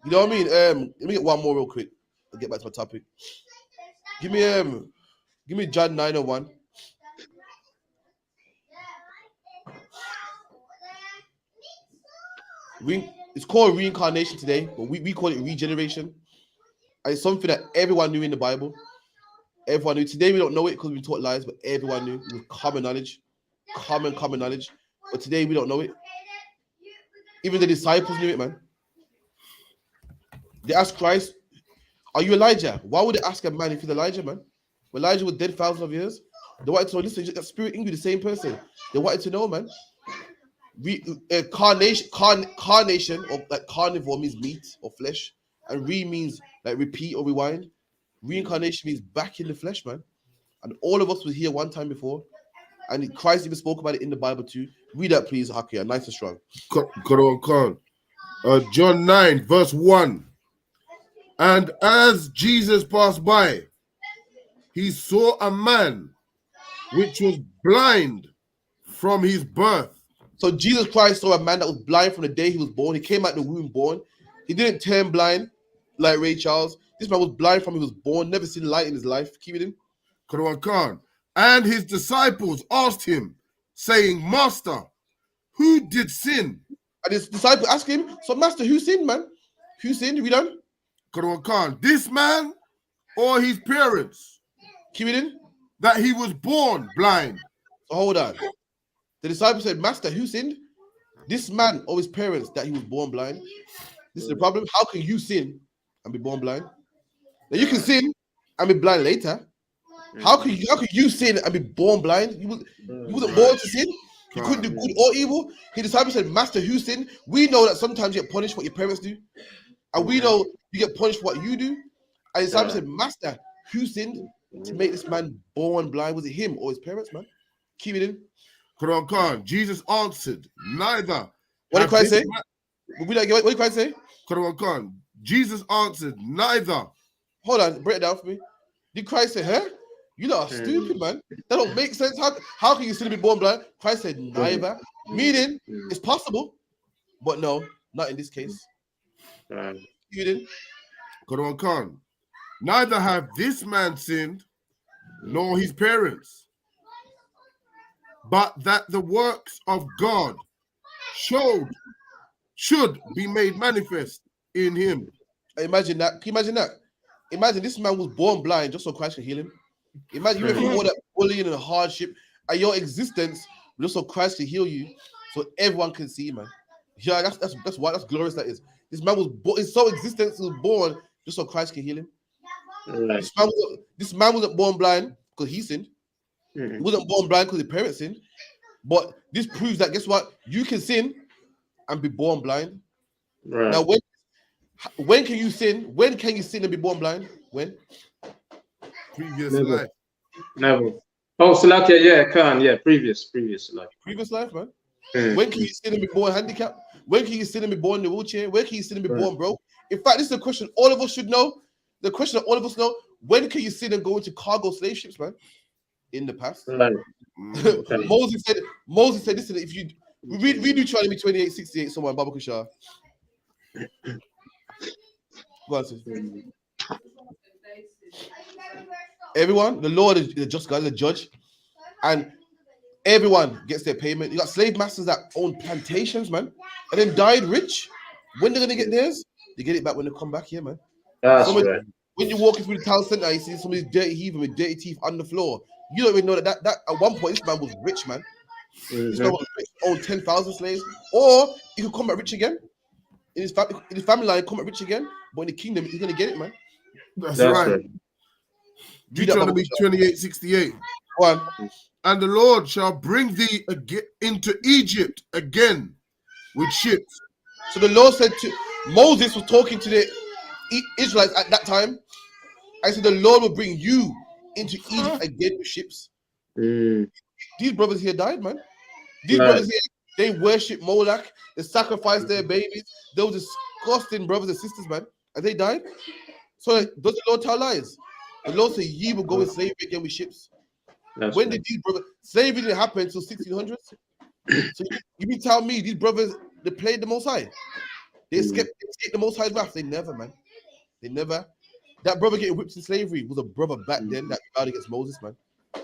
know what I mean? Let me get one more real quick. I'll get back to my topic. Give me John 9:1. It's called reincarnation today, but we call it regeneration. And it's something that everyone knew in the Bible. Everyone knew. Today we don't know it because we taught lies, but everyone knew. It was common knowledge. Common knowledge. But today we don't know it. Even the disciples knew it, man. They asked Christ, are you Elijah? Why would they ask a man if he's Elijah, man? When Elijah was dead thousands of years. They wanted to know, listen, that spirit in you, the same person. They wanted to know, man. Carnation, or like carnivore means meat or flesh, and means like repeat or rewind. Reincarnation means back in the flesh, man. And all of us was here one time before, and Christ even spoke about it in the Bible too. Read that, please, Hakia, nice and strong. John 9, verse 1. And as Jesus passed by, he saw a man which was blind from his birth. So Jesus Christ saw a man that was blind from the day he was born. He came out the womb born. He didn't turn blind like Ray Charles. This man was blind from he was born, never seen light in his life. Keep it in. And his disciples asked him, saying, Master, who did sin? And his disciples asked him, so Master, who sinned, man? Who sinned? We done? This man or his parents? Keep it in. That he was born blind. So hold on. The disciples said, Master, who sinned? This man or his parents that he was born blind? This is the problem. How can you sin and be born blind? Now you can sin and be blind later. How can you sin and be born blind? You wasn't born to sin. You couldn't do good or evil. His disciples said, Master, who sinned? We know that sometimes you get punished for what your parents do. And we know you get punished for what you do. And his disciples said, Master, who sinned to make this man born blind? Was it him or his parents, man? Keep it in. Jesus answered, neither. What did Christ say? What did Christ say? Jesus answered, neither. Hold on, break it down for me. Did Christ say, huh? You lot are stupid, man. That don't make sense. How can you still be born blind? Christ said neither. Meaning, it's possible, but no, not in this case. You didn't. Neither have this man sinned, nor his parents, but that the works of God should be made manifest in him. Imagine that. Can you imagine that? Imagine this man was born blind just so Christ can heal him. Imagine you went through all that bullying and hardship and your existence just so Christ can heal you, so everyone can see, man. Yeah, that's why that's glorious. That is. This man was born. His sole existence was born just so Christ can heal him. Right. This man wasn't born blind because he sinned. He wasn't born blind because his parents sinned. But this proves that, guess what? You can sin and be born blind. Right. Now, when can you sin? When can you sin and be born blind? When? Previous Never. life. Never. Oh, Salakia, yeah, can, yeah, previous life. Previous life, man. When can you sin and be born handicapped? When can you sin and be born in a wheelchair? When can you sin and be born broke? In fact, this is a question all of us should know. The question that all of us know: when can you sin and go into cargo slave ships, man? In the past, Right. Okay. Moses said, "Listen, if you read Deuteronomy 28:68, someone Baba Kushar." Go on, sis. Everyone, the Lord is the just God, the judge, and everyone gets their payment. You got slave masters that own plantations, man, and then died rich. When they're gonna get theirs? They get it back when they come back here, man. That's right. When you're walking through the town center, you see some of these dirty heathen with dirty teeth on the floor. You don't even know that at one point this man was rich, man. This man was rich, owned 10,000 slaves, or he could come back rich again. In his family line, come back rich again. But in the kingdom, he's gonna get it, man. That's right. Deuteronomy 28:68. One. And the Lord shall bring thee into Egypt again with ships. So the Lord said to Moses, was talking to the Israelites at that time. I said, the Lord will bring you into Egypt again with ships. These brothers here died, man. These brothers here, they worship Moloch. They sacrificed their babies. They were disgusting brothers and sisters, man. And they died. So does the Lord tell lies? The Lord said, ye will go in slavery again with ships. When did these brothers, slavery didn't happen until 1600s? So you mean tell me these brothers, they played the Most High? They escaped the Most High's wrath? They never, man. They never. That brother getting whipped in slavery was a brother back then that rebelled against Moses, man.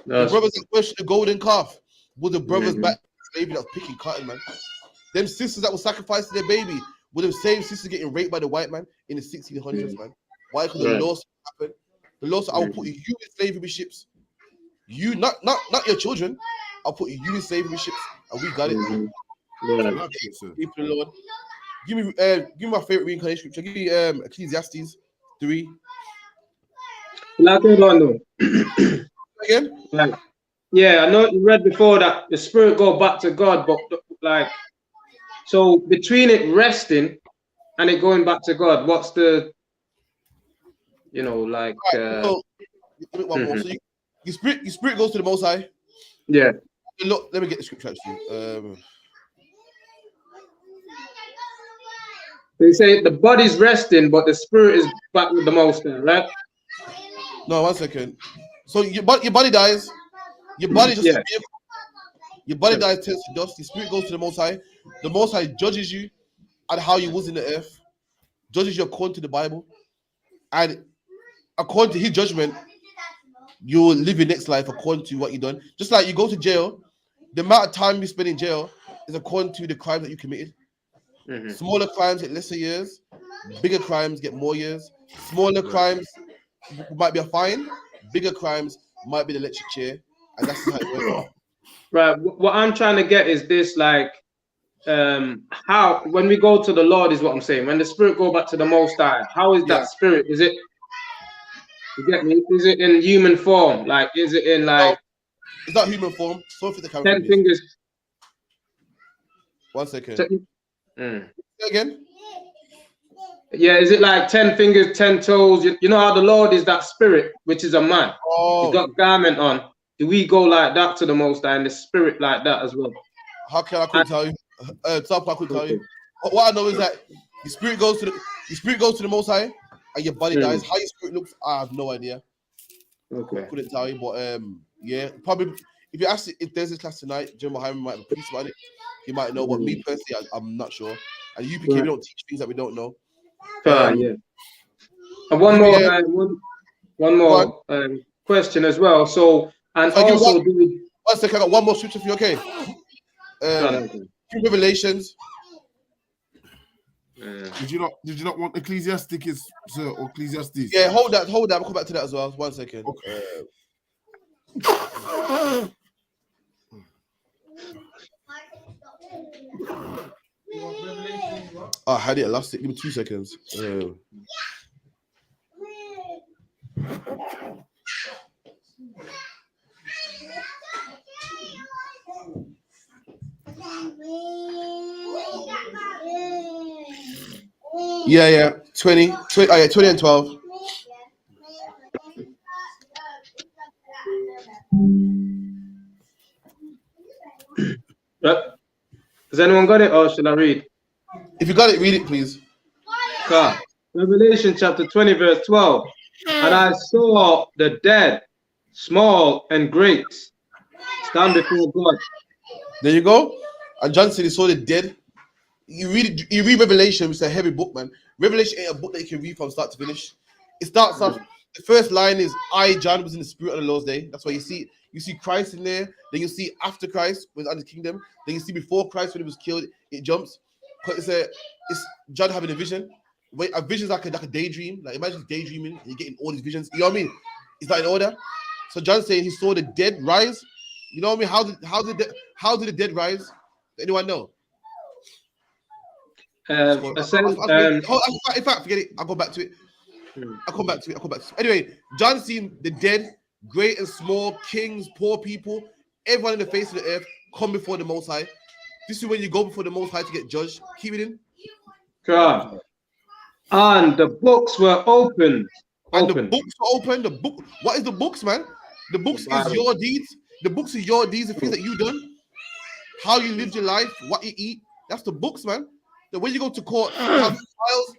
The brothers that worshiped the golden calf were the brothers back in slavery that was picking cotton, man. Them sisters that were sacrificing their baby were the same sisters getting raped by the white man in the 1600s, man. Why? Because the law happened. The Lord said, I will put you in slavery with ships. You, not your children. I'll put you in slavery with ships. And we got it. People, the Lord. Give me my favorite reincarnation scripture. Give me Ecclesiastes 3. Like, hold on though. Again? Like, yeah, I know you read before that the spirit go back to God, but like, so between it resting and it going back to God, what's the, you know, like so, one more. So your spirit goes to the Most High. Yeah. Look, let me get the scripture actually. They say the body's resting, but the spirit is back with the Most High, right? No, 1 second. So your body dies. Your body just your body dies, turns to dust. Your spirit goes to the Most High. The Most High judges you at how you was in the earth, judges you according to the Bible, and according to His judgment, you will live your next life according to what you done. Just like you go to jail, the amount of time you spend in jail is according to the crime that you committed. Smaller crimes get lesser years, bigger crimes get more years. Smaller crimes might be a fine, bigger crimes might be the electric chair, and that's how it works. Right. What I'm trying to get is this, like, how when we go to the Lord is what I'm saying. When the spirit go back to the Most High, how is that spirit? Is it? You get me? Is it in human form? Like, is it in like? It's not human form. So for the 10 fingers. 1 second. Again? Yeah, is it like 10 fingers, 10 toes? You know how the Lord is that spirit, which is a man. He's got garment on. Do we go like that to the Most High and the spirit like that as well? How can I couldn't tell you? Top I couldn't tell you. What I know is that your spirit goes to the Most High and your body dies. How your spirit looks, I have no idea. Okay. Couldn't tell you, but yeah, probably if you ask if there's this class tonight, Jim Muhammad might have a piece about it. He might know, but me personally, I'm not sure. And UPK, we don't teach things that we don't know. Yeah. And one more question as well. So, and also, 1 second. I got one more scripture for you. Okay. Revelations. Did you not want Ecclesiastes, sir, or Ecclesiastes? Yeah, hold that. I'll come back to that as well. 1 second. Okay. I had it. I lost it. Give me 2 seconds. Yeah. 20 and 12. Has anyone got it, or should I read? If you got it, read it, please. Revelation chapter 20, verse 12. And I saw the dead, small and great, stand before God. There you go. And John said he saw the dead. You read Revelation, which is a heavy book, man. Revelation ain't a book that you can read from start to finish. It starts off, the first line is, I, John, was in the spirit on the Lord's day. That's why you see Christ in there. Then you see after Christ when under the kingdom. Then you see before Christ when he was killed. It jumps. It's John having a vision. A vision is like a daydream. Like imagine daydreaming and you're getting all these visions. You know what I mean? It's not in order. So John's saying he saw the dead rise. You know what I mean? How did the dead rise? Does anyone know? In fact, forget it. I'll go back to it. I'll come back to it. Anyway, John seen the dead, great and small, kings, poor people, everyone in the face of the earth come before the Most High. This is when you go before the Most High to get judged. Keep it in. God. And the books were opened. The books were open. The book. What is the books, man? The books is your deeds. The books is your deeds, the things that you done, how you lived your life, what you eat. That's the books, man. When you go to court, they have files.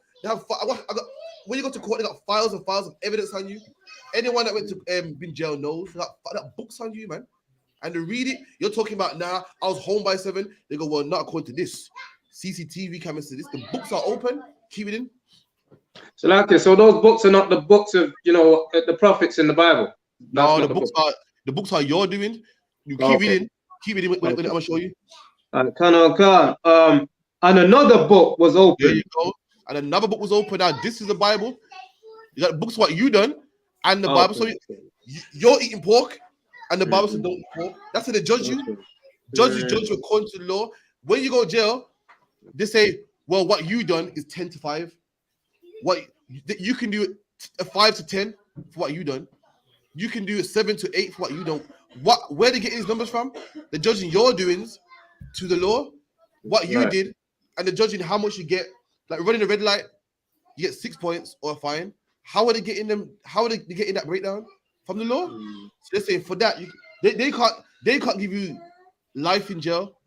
When you go to court, they got files and files of evidence on you. Anyone that went to been jail knows they got books on you, man. And to read it, you're talking about now. I was home by 7. They go, well, not according to this. CCTV cameras to this. The books are open. Keep it in. So those books are not the books of the prophets in the Bible. No, the books are your doing. You keep it in. Keep it in. When I'm gonna show you. And another book was open. There you go. And another book was open. Now this is the Bible. You got books what you done, and the Bible. So you're eating pork, and the Bible says don't eat pork. That's how they judge you. Judges judge you according to the law. When you go to jail, they say, well, what you done is 10 to 5. What you can do a 5 to 10 for what you done. You can do a 7 to 8 for what you don't. Where they get these numbers from? They're judging your doings to the law, what you did, and they're judging how much you get. Like running a red light, you get 6 points or a fine. How are they getting them? How are they getting that breakdown from the law? So they're saying for that, they can't give you life in jail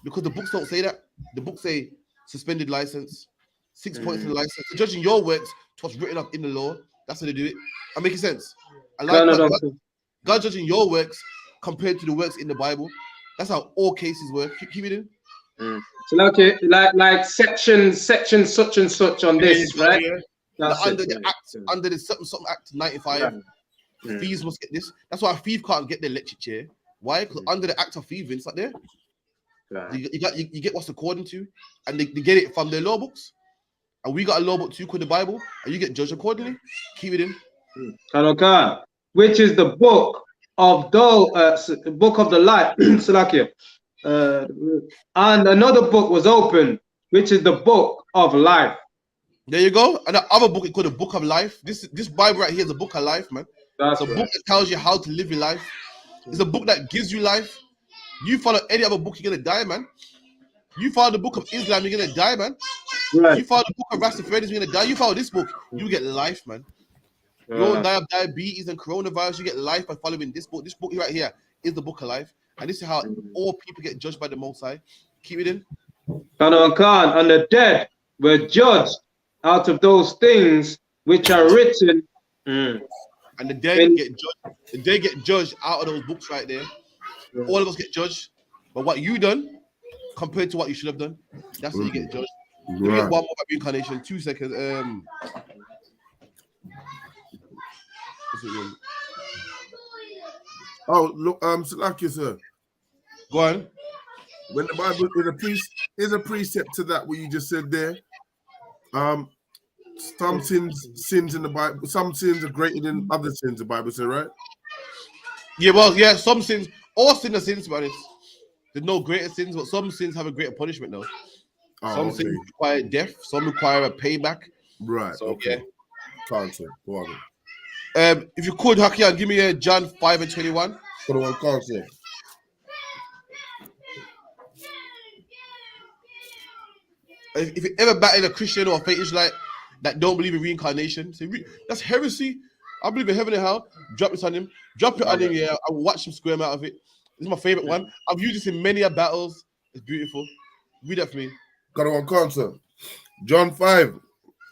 because the books don't say that. The books say suspended license, 6 points in the license. So judging your works to what's written up in the law. That's how they do it. I'm making sense. I like God judging your works compared to the works in the Bible. That's how all cases work. Keep it in. So like section such and such on this, right? Yeah. Under the something act 95, thieves must get this. That's why a thief can't get the electric chair. Why? Because under the act of thieving, it's not there. You get what's according to, and they get it from their law books. And we got a law book too called the Bible, and you get judged accordingly. Keep it in. Which is the book of the light, Salakia. And another book was opened, which is the book of life. There you go. And the other book is called the book of life. This Bible right here is a book of life, man. It's a book that tells you how to live your life. It's a book that gives you life. You follow any other book, you're gonna die, man. You follow the book of Islam, you're gonna die, man. Right. You follow the book of Rastafarianism, you're gonna die. You follow this book, you get life, man. You don't die of diabetes and coronavirus, you get life by following this book. This book right here is the book of life. And this is how all people get judged by the Most High. Keep it in. And the dead were judged out of those things which are written. And the dead get judged. The dead get judged out of those books right there. All of us get judged. But what you done compared to what you should have done, that's how you get judged. Let me get one more about reincarnation. 2 seconds. Oh, look, Salakia, sir. Go on. When the Bible is a precept to that what you just said there. Some sins in the Bible, some sins are greater than other sins. The Bible says, right? Yeah, well, yeah, some sins, all sins are sins, man. There's no greater sins, but some sins have a greater punishment, though. Some sins require death, some require a payback. Right. So, okay. Yeah. Can't say. Go on. If you could, Hakian, give me a John 5:21. For the one can't say. If you ever battle a Christian or a faith Israelite that don't believe in reincarnation, say that's heresy. I believe in heaven and hell. Drop it on him. Drop it on him. Yeah, I will watch him squirm out of it. This is my favorite one. I've used this in many battles. It's beautiful. Read that for me. Got one cancer. John 5,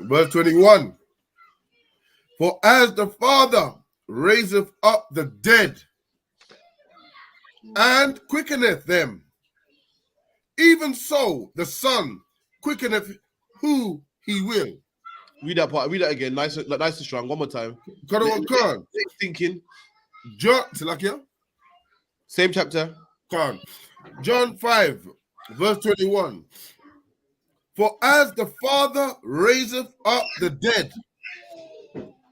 verse 21. For as the Father raiseth up the dead and quickeneth them, even so the Son quickeneth who he will. Read that part. Read that again. Nice and strong. One more time. Got one can. Thinking. John, Salakia. Same chapter. Can. John 5, verse 21. For as the Father raiseth up the dead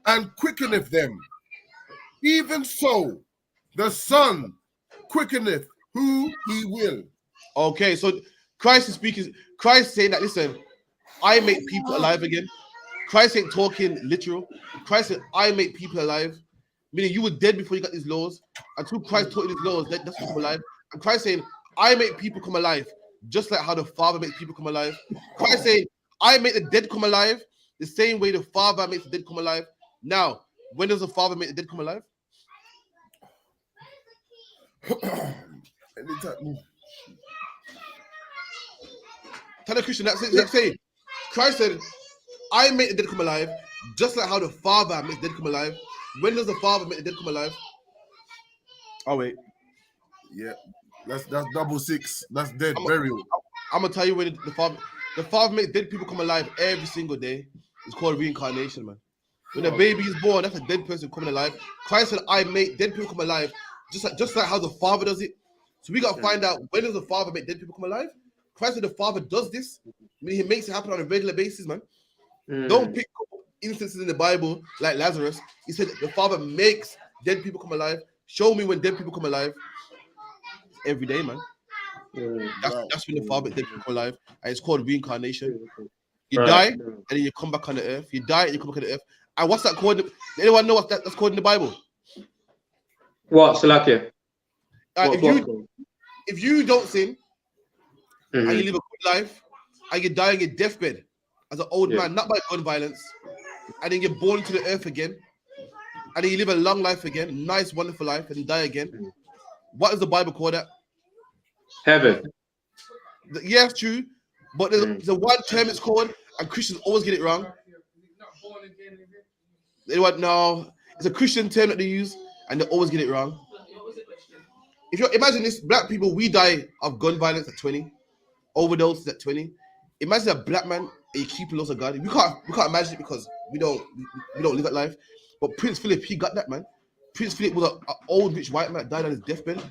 and quickeneth them, even so the Son quickeneth who he will. Okay, so Christ is speaking. Christ saying that, listen, I make people alive again. Christ ain't talking literal. Christ said, I make people alive. Meaning you were dead before you got these laws. Until Christ taught you these laws, that's people alive. And Christ saying, I make people come alive, just like how the Father makes people come alive. Christ saying, I make the dead come alive, the same way the Father makes the dead come alive. Now, when does the Father make the dead come alive? Anytime. Tell the Christian that's it. Let's say Christ said, I make the dead come alive, just like how the Father makes the dead come alive. When does the Father make the dead come alive? Oh wait. Yeah, that's double six. That's dead burial. I'm gonna tell you when the Father makes dead people come alive every single day. It's called reincarnation, man. When a baby is born, that's a dead person coming alive. Christ said, I make dead people come alive, just like how the Father does it. So we gotta find out, when does the Father make dead people come alive? Christ said the Father does this. I mean, he makes it happen on a regular basis, man. Don't pick instances in the Bible like Lazarus. He said the Father makes dead people come alive. Show me when dead people come alive. Every day, man. That's when the Father makes dead people come alive. And it's called reincarnation. You die, and then you come back on the earth. You die, and you come back on the earth. And what's that called? Anyone know what that's called in the Bible? What, Salakia? If you don't sin, and you live a good life, and you die on your deathbed as an old man, not by gun violence, and then you're born into the earth again, and then you live a long life again, nice, wonderful life, and you die again. What does the Bible call that? Heaven. Yes, true, but there's a one term it's called, and Christians always get it wrong. No, it's a Christian term that they use, and they always get it wrong. If you imagine this, black people, we die of gun violence at 20, overdoses at 20. Imagine a black man and you keep laws of God. We can't imagine it because we don't live that life. But Prince Philip, he got that, man. Prince Philip was an old rich white man that died on his deathbed.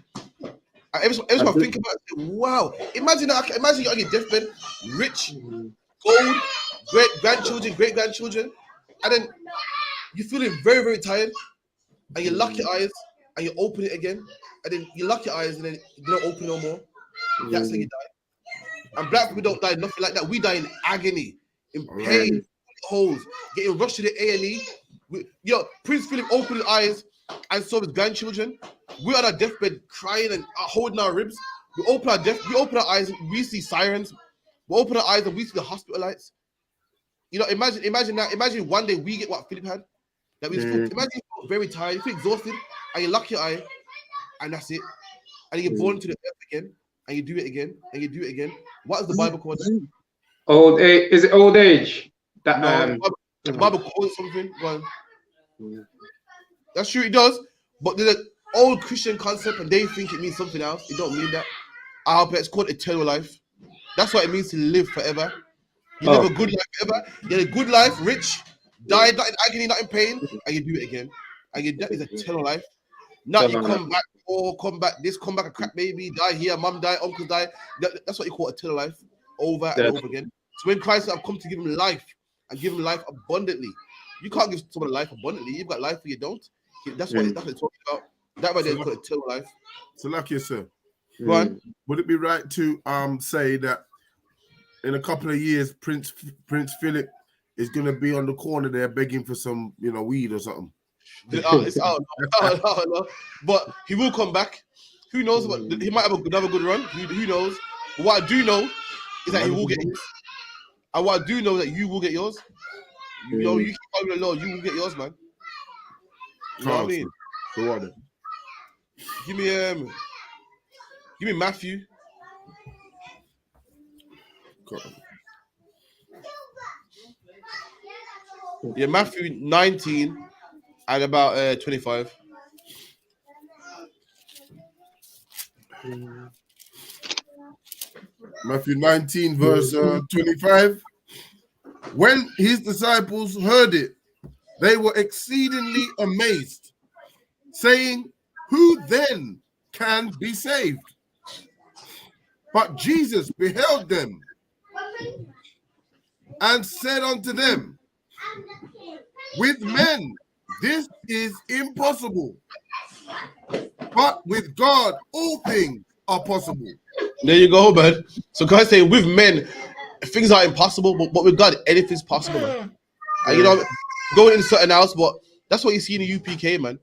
Every time I think about it, wow. Imagine you're on your deathbed, rich, gold, great-grandchildren, great-grandchildren, and then you're feeling very, very tired, and you lock your eyes, and you open it again, and then you lock your eyes, and then you don't open no more. That's how you die. And black people don't die nothing like that. We die in agony, in pain, holes, getting rushed to the A&E. Prince Philip opened his eyes and saw his grandchildren. We're on our deathbed crying and holding our ribs. We open our eyes, we see sirens. We open our eyes and we see the hospital lights. Imagine that. Imagine one day we get what Philip had. Imagine you're very tired, you feel exhausted, and you lock your eye, and that's it. And you get born into the earth again, and you do it again, and you do it again. What is the Bible called? Old age. Is it old age? The Bible calls something. Go on. That's true, it does. But there's an old Christian concept, and they think it means something else. It don't mean that. It's called eternal life. That's what it means to live forever. You live a good life forever. You had a good life, rich, died not in agony, not in pain, and you do it again. And that is eternal life. Not you come back or come back this, come back a crack baby, die here, mum die, uncle die. That's what you call eternal life, over and over again. So when Christ have come to give him life and give him life abundantly, you can't give someone life abundantly. You've got life or you don't. That's what it's talking about. That right there is called eternal life. So lucky, sir. Go on. Would it be right to say that in a couple of years, Prince Philip is going to be on the corner there begging for some, weed or something? It's out. But he will come back. Who knows? But he might have another good run. Who knows? But what I do know is that he will get his. And what I do know that you will get yours. You keep following the law, you will get yours, man. You know what I mean? So what then? Give me Matthew. Yeah, Matthew 19 and about 25. Matthew 19, verse 25. When his disciples heard it, they were exceedingly amazed, saying, "Who then can be saved?" But Jesus beheld them and said unto them, "With men this is impossible, but with God all things are possible." There you go, man. So God's saying with men, things are impossible, but with God, anything's possible, man. And going into something else, but that's what you see in the UPK, man.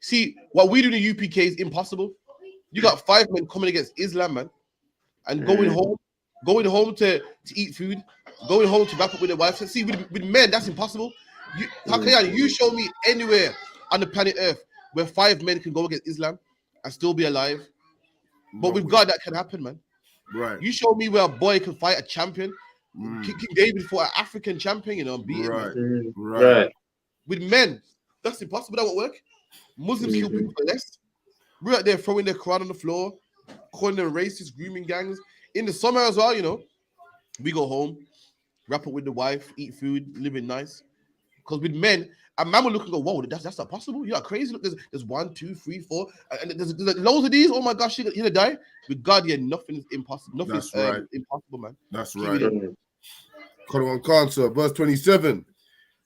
See, what we do in the UPK is impossible. You got 5 men coming against Islam, man, and going home to eat food, going home to wrap up with their wives. See, with men, that's impossible. You show me anywhere on the planet Earth where 5 men can go against Islam and still be alive. But with God, that can happen, man. Right. You show me where a boy can fight a champion. King David fought an African champion, and beat him. Right. With men, that's impossible. That won't work. Muslims kill people for less. We're out there throwing their Quran on the floor, calling them racist, grooming gangs. In the summer as well, we go home, wrap up with the wife, eat food, living nice. Because with men, a man will look and go, "Whoa, that's not possible. You're crazy. Look, there's 1, 2, 3, 4, and there's loads of these. Oh my gosh, you're gonna die." With God, nothing is impossible. Nothing's impossible, man. That's right. Cancer, verse 27.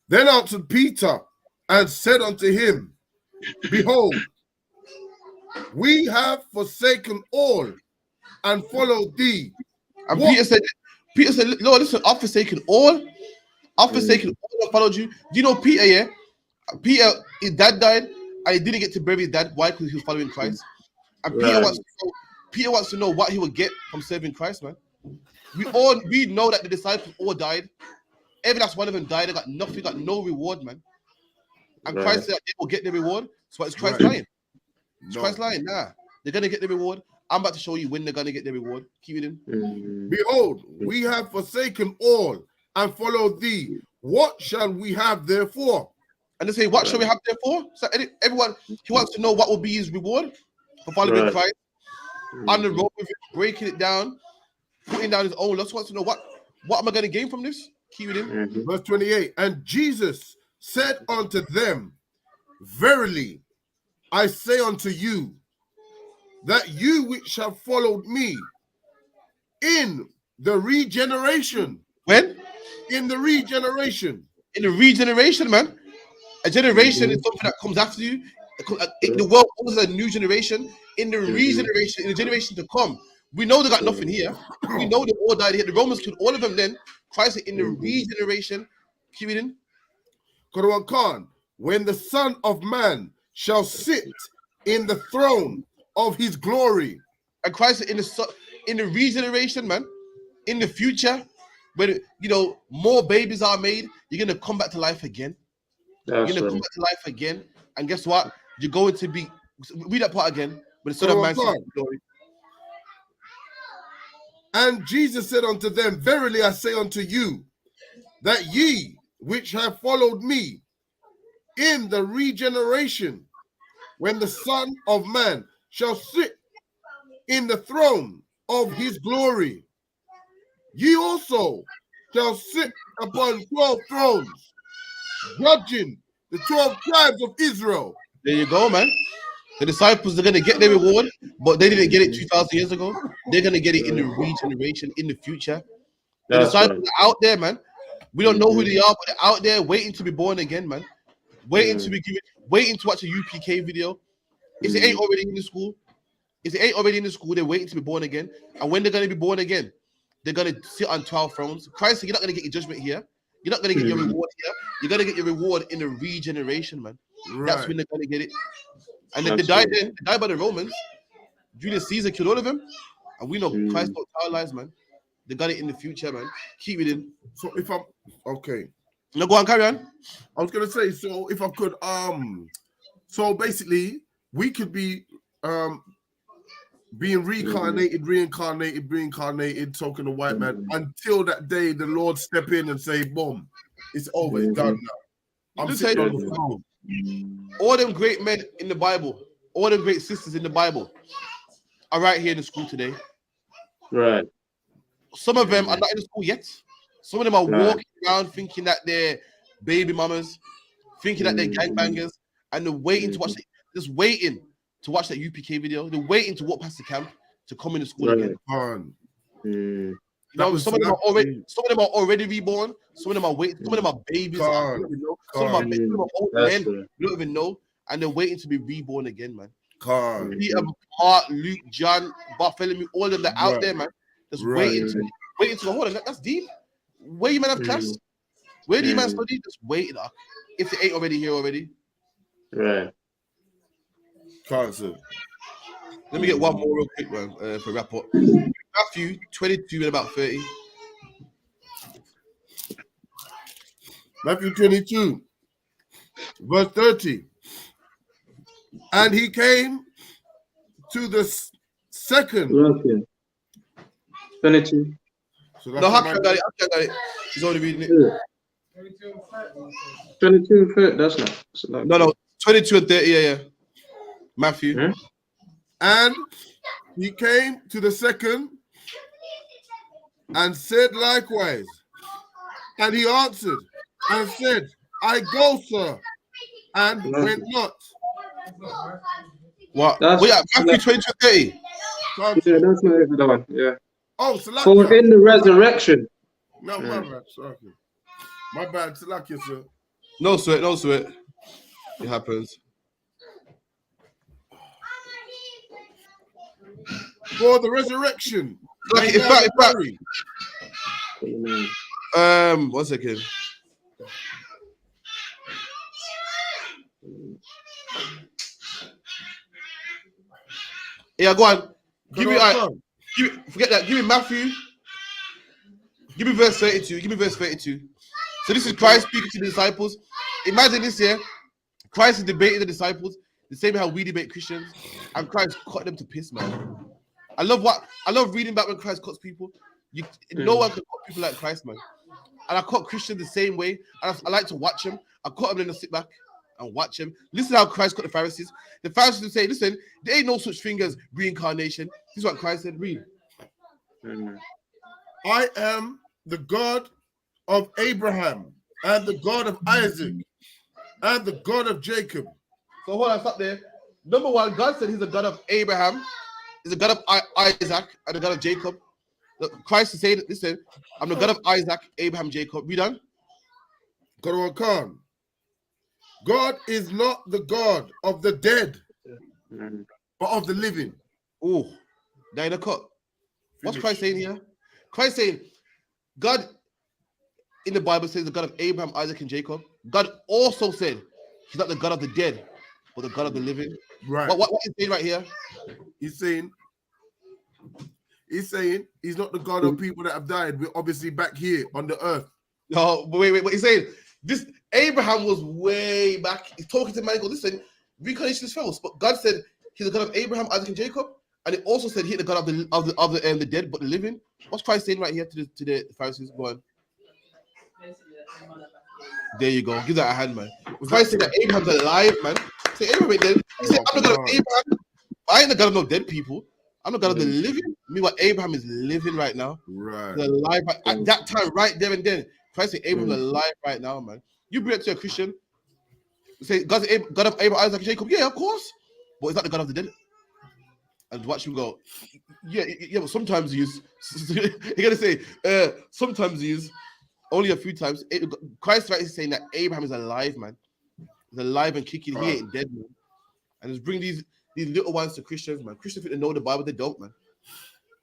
Then answered Peter and said unto him, "Behold, we have forsaken all and followed thee." And Peter said, "Lord, listen, I've forsaken all. I've forsaken all and followed you." Do you know Peter? Yeah, Peter, his dad died, and he didn't get to bury his dad. Why? Because he was following Christ. And Peter wants to know what he will get from serving Christ, man. We know that the disciples all died. Every last one of them died. They got nothing, got no reward, man. And Christ said they will get the reward. So it's Christ lying. It's Christ lying. Nah, they're gonna get the reward. I'm about to show you when they're gonna get the reward. Keep it in. Behold, we have forsaken all and followed thee. What shall we have therefore? And they say, "What shall we have therefore?" So everyone, he wants to know what will be his reward for following Christ. On the road with it, breaking it down, putting down his own lust. Wants to know what am I going to gain from this? Keep it in. Verse 28. And Jesus said unto them, "Verily, I say unto you, that you which have followed me in the regeneration." When? In the regeneration. In the regeneration, man. A generation is something that comes after you. The world owes a new generation. In the regeneration, in the generation to come, we know they got nothing here. We know they all died here. The Romans killed all of them then. Christ said, in the regeneration, keep it in. When the Son of Man shall sit in the throne of his glory. And Christ said, in the regeneration, man, in the future, when more babies are made, you're gonna come back to life again. You're gonna come back to life again. And guess what? You're going to be, read that part again. But the Son of Man sits in glory. And Jesus said unto them, "Verily I say unto you, that ye which have followed me in the regeneration, when the Son of Man shall sit in the throne of his glory, ye also shall sit upon 12 thrones, judging the 12 tribes of Israel." There you go, man. The disciples are going to get their reward, but they didn't get it 2,000 years ago. They're going to get it in the regeneration in the future. The disciples are out there, man. We don't know who they are, but they're out there waiting to be born again, man. Waiting to be given, waiting to watch a UPK video. If they ain't already in the school, they're waiting to be born again. And when they're going to be born again, they're going to sit on 12 thrones. Christ, you're not going to get your judgment here. You're not going to get your reward here. You're going to get your reward in the regeneration, man. Right. That's when they're going to get it. And then they died by the Romans. Julius Caesar killed all of them. And we know Christ got our lives, man. They got it in the future, man. Keep it in. So if I'm okay. No, go on, carry on. I was gonna say, so if I could, so basically we could be being reincarnated, talking to white man until that day the Lord step in and say, boom, it's over, it's done now. I'm sitting on the phone. All them great men in the Bible, all them great sisters in the Bible are right here in the school today. Right. Some of them are not in the school yet. Some of them are walking around thinking that they're baby mamas, thinking that they're gangbangers, and they're waiting to watch it, just waiting to watch that UPK video. They're waiting to walk past the camp to come in the school again. You know, some of them are already reborn. Some of them are waiting. Some of them are babies. Some of them are old men. You don't even know, and they're waiting to be reborn again, man. Peter, Mark, Luke, John, Bartholomew, all of them are out there, man. Just waiting to go. Hold on, that's deep. Where you man have class? Where do you man study? Just wait if they ain't already here already. Right. Let me get one more real quick, man, for wrap up. Matthew 22 and about 30. Matthew 22, verse 30. And he came to the second. 22. So no, I got it. She's already reading it. 22 and 30, that's not. No, 22 and 30, yeah. Matthew. And he came to the second and said likewise. And he answered and said, I go, sir, and went not. What? Matthew 22 and 30. Yeah, that's not the one. Yeah. Oh, Salakia. For in the resurrection. No, my bad. Sorry. My bad, Salakia, sir. No sweat. It happens. For the resurrection. In fact. 1 second. Yeah, go on. Forget that. Give me Matthew. Give me verse 32. So this is Christ speaking to the disciples. Imagine this here. Christ is debating the disciples the same how we debate Christians, and Christ cut them to piss, man. I love reading about when Christ cuts people. No one can cut people like Christ, man. And I cut Christians the same way. And I like to watch them. I cut them and then sit back and watch them. Listen how Christ cut the Pharisees. The Pharisees would say, listen, there ain't no such thing as reincarnation. This is what Christ said. Read. I am the God of Abraham and the God of Isaac and the God of Jacob. So hold on, stop there. Number one, God said he's the God of Abraham, he's the God of Isaac, and the God of Jacob. Christ is saying, listen, I'm the God of Isaac, Abraham, Jacob. Read on. God is not the God of the dead, but of the living. Oh, that ain't a cut. What's Christ saying here? Christ saying, God in the Bible says the God of Abraham, Isaac, and Jacob. God also said he's not the God of the dead, but the God of the living. Right. What is he saying right here? He's saying he's not the God of people that have died. We're obviously back here on the earth. No, but wait. He's saying this Abraham was way back. He's talking to man and goes, listen, reincarnation is false. But God said he's the God of Abraham, Isaac, and Jacob. And it also said he's the God of the dead, but the living. What's Christ saying right here to the Pharisees? Go on. There you go. Give that a hand, man. Christ said that Abraham's alive, man. Say Abraham ain't dead. He said, I'm the God of Abraham. I ain't the God of no dead people. I'm the God of the living. Meanwhile, Abraham is living right now. Right. He's alive at that time, right there and then. Christ said Abraham's alive right now, man. You bring it to a Christian. Say God's God of Abraham, Isaac, and Jacob. Yeah, of course. but it's not the God of the dead. And watch him go, yeah, but sometimes he is. You're gonna say, sometimes he is, only a few times. Christ is saying that Abraham is alive, man. He's alive and kicking. He ain't dead, man. And just bring these little ones to Christians, man. Christians think they know the Bible, they don't, man.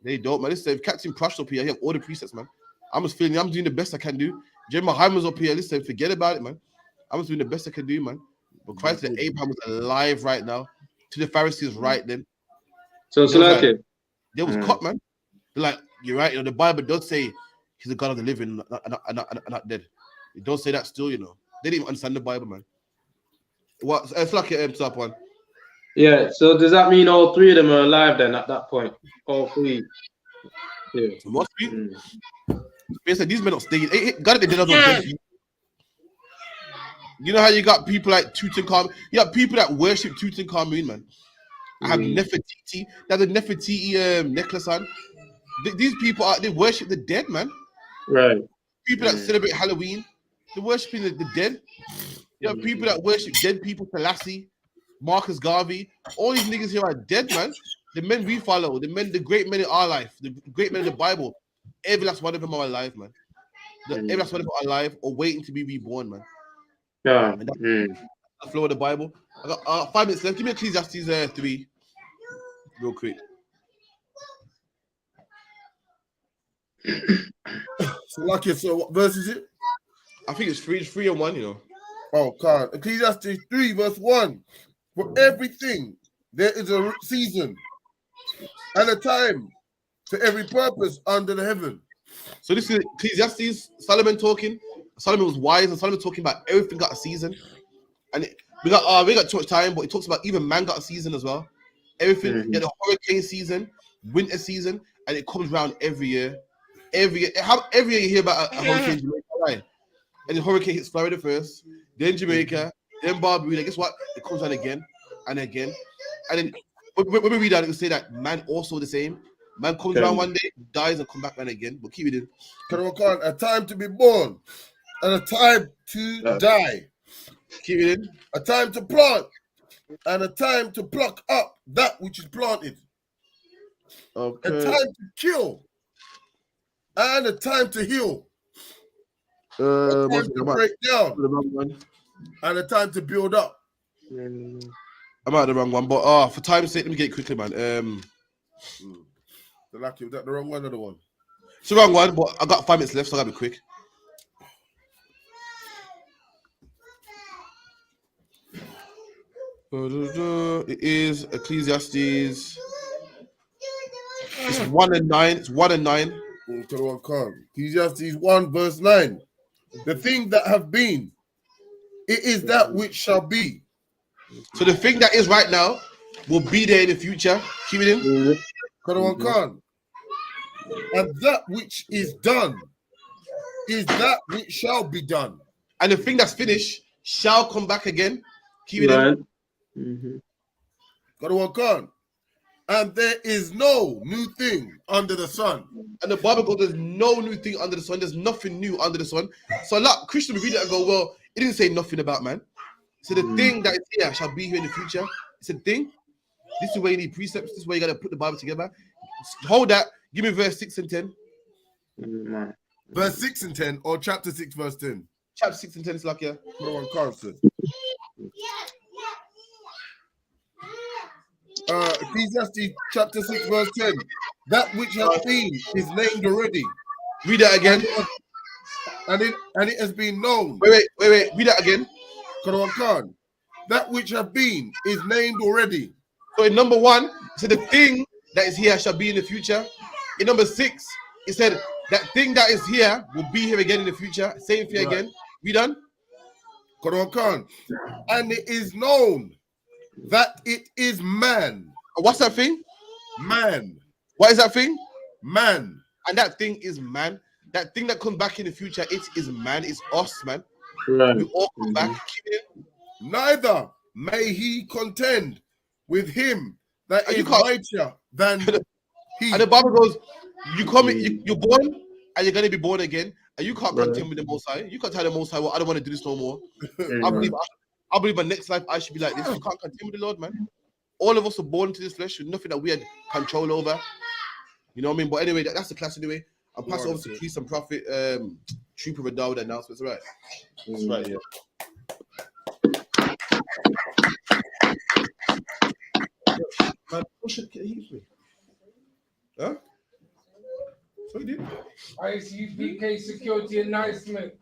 They don't, man. Listen, if Captain Crush up here, he have all the precepts, man. I'm just feeling I'm doing the best I can do. Jeremiah Hyman's up here. Listen, forget about it, man. I'm just doing the best I can do, man. But Christ said Abraham was alive right now. To the Pharisees right then. So Salaki. They was caught, man. They're like, you're right. You know, the Bible does say he's the God of the living, not dead. It don't say that still, you know. They didn't even understand the Bible, man. What? It's like a top one. Yeah. So does that mean all three of them are alive then at that point? All three. Yeah. So must be. Basically, these men don't stay. God, they did not. You know how you got people like Tutankhamun? You got people that worship Tutankhamun, man. I have Nefertiti. They have the Nefertiti necklace on. These people they worship the dead, man. Right. People that celebrate Halloween, they're worshiping the dead. You have people that worship dead people, Selassie, Marcus Garvey. All these niggas here are dead, man. The men we follow, the great men in our life, the great men in the Bible, every last one of them are alive, man. Every last one of them are alive or waiting to be reborn, man. Yeah. The flow of the Bible. I got 5 minutes left. Give me Ecclesiastes 3 real quick. So, lucky. So, what verse is it? I think it's 3 and 1, you know. Oh, God. Ecclesiastes 3, verse 1. For everything, there is a season and a time to every purpose under the heaven. So, this is Ecclesiastes, Solomon talking. Solomon was wise, and Solomon talking about everything got a season. And we got too much time, but it talks about even man got a season as well. Everything, the hurricane season, winter season, and it comes around every year. Every year you hear about a hurricane in Jamaica, right? And the hurricane hits Florida first, then Jamaica, then Barbados. Guess what? It comes on again and again. And then when we read that, it will say that man also the same. Man comes around one day, dies, and come back around again. But keep it in. A time to be born and a time to die. Keep it in. A time to plant and a time to pluck up that which is planted. Okay. A time to kill and a time to heal. A time to break down and a time to build up. I'm out of the wrong one, but for time's sake, let me get it quickly, man. Lucky, was that the wrong one or the one? It's the wrong one, but I got 5 minutes left, so I gotta be quick. It is Ecclesiastes. It's 1 and 9. It's 1 and 9. Ecclesiastes 1 verse 9. The thing that have been, it is that which shall be. So the thing that is right now will be there in the future. Keep it in. And that which is done is that which shall be done. And the thing that's finished shall come back again. Keep it in. And there is no new thing under the sun. And the Bible goes, there's no new thing under the sun. There's nothing new under the sun. So a lot of Christians read it and go, well, it didn't say nothing about man. So the thing that is here shall be here in the future. It's a thing. This is where you need precepts. This is where you got to put the Bible together. Hold that. Give me verse 6 and 10. Verse 6 and 10 or chapter 6 verse 10? Chapter 6 and 10 is like, yeah. Ecclesiastes chapter 6 verse 10. That which has been is named already. Read that again. And it has been known. Wait. Read that again. That which have been is named already. So in number 1, so the thing that is here shall be in the future. In number 6, it said that thing that is here will be here again in the future. Same thing again. We done? And it is known that it is man. What's that thing? Man. What is that thing? Man. And that thing is man. That thing that comes back in the future, it is man. It's us, man. Right. We all come back. Neither may he contend with him that is mightier than he. And the Bible goes, you're born and you're going to be born again. And you can't contend with the Most High. You can't tell the Most High, well, I don't want to do this no more. I believe my next life I should be like this. You can't contend with the Lord, man. all of us are born into this flesh with nothing that we had control over. You know what I mean? But anyway, that's the class anyway. I'll pass it over to Keith and Prophet. Trooper Vidal with the announcements, right? That's right, yeah. Man, push it, me. Huh? What you did? ISUPK security announcement.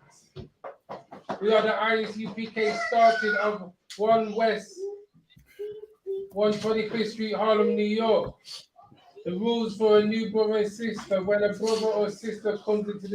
We are the ISUPK starting of 1 West, 125th Street, Harlem, New York. The rules for a new brother and sister: when a brother or sister comes into the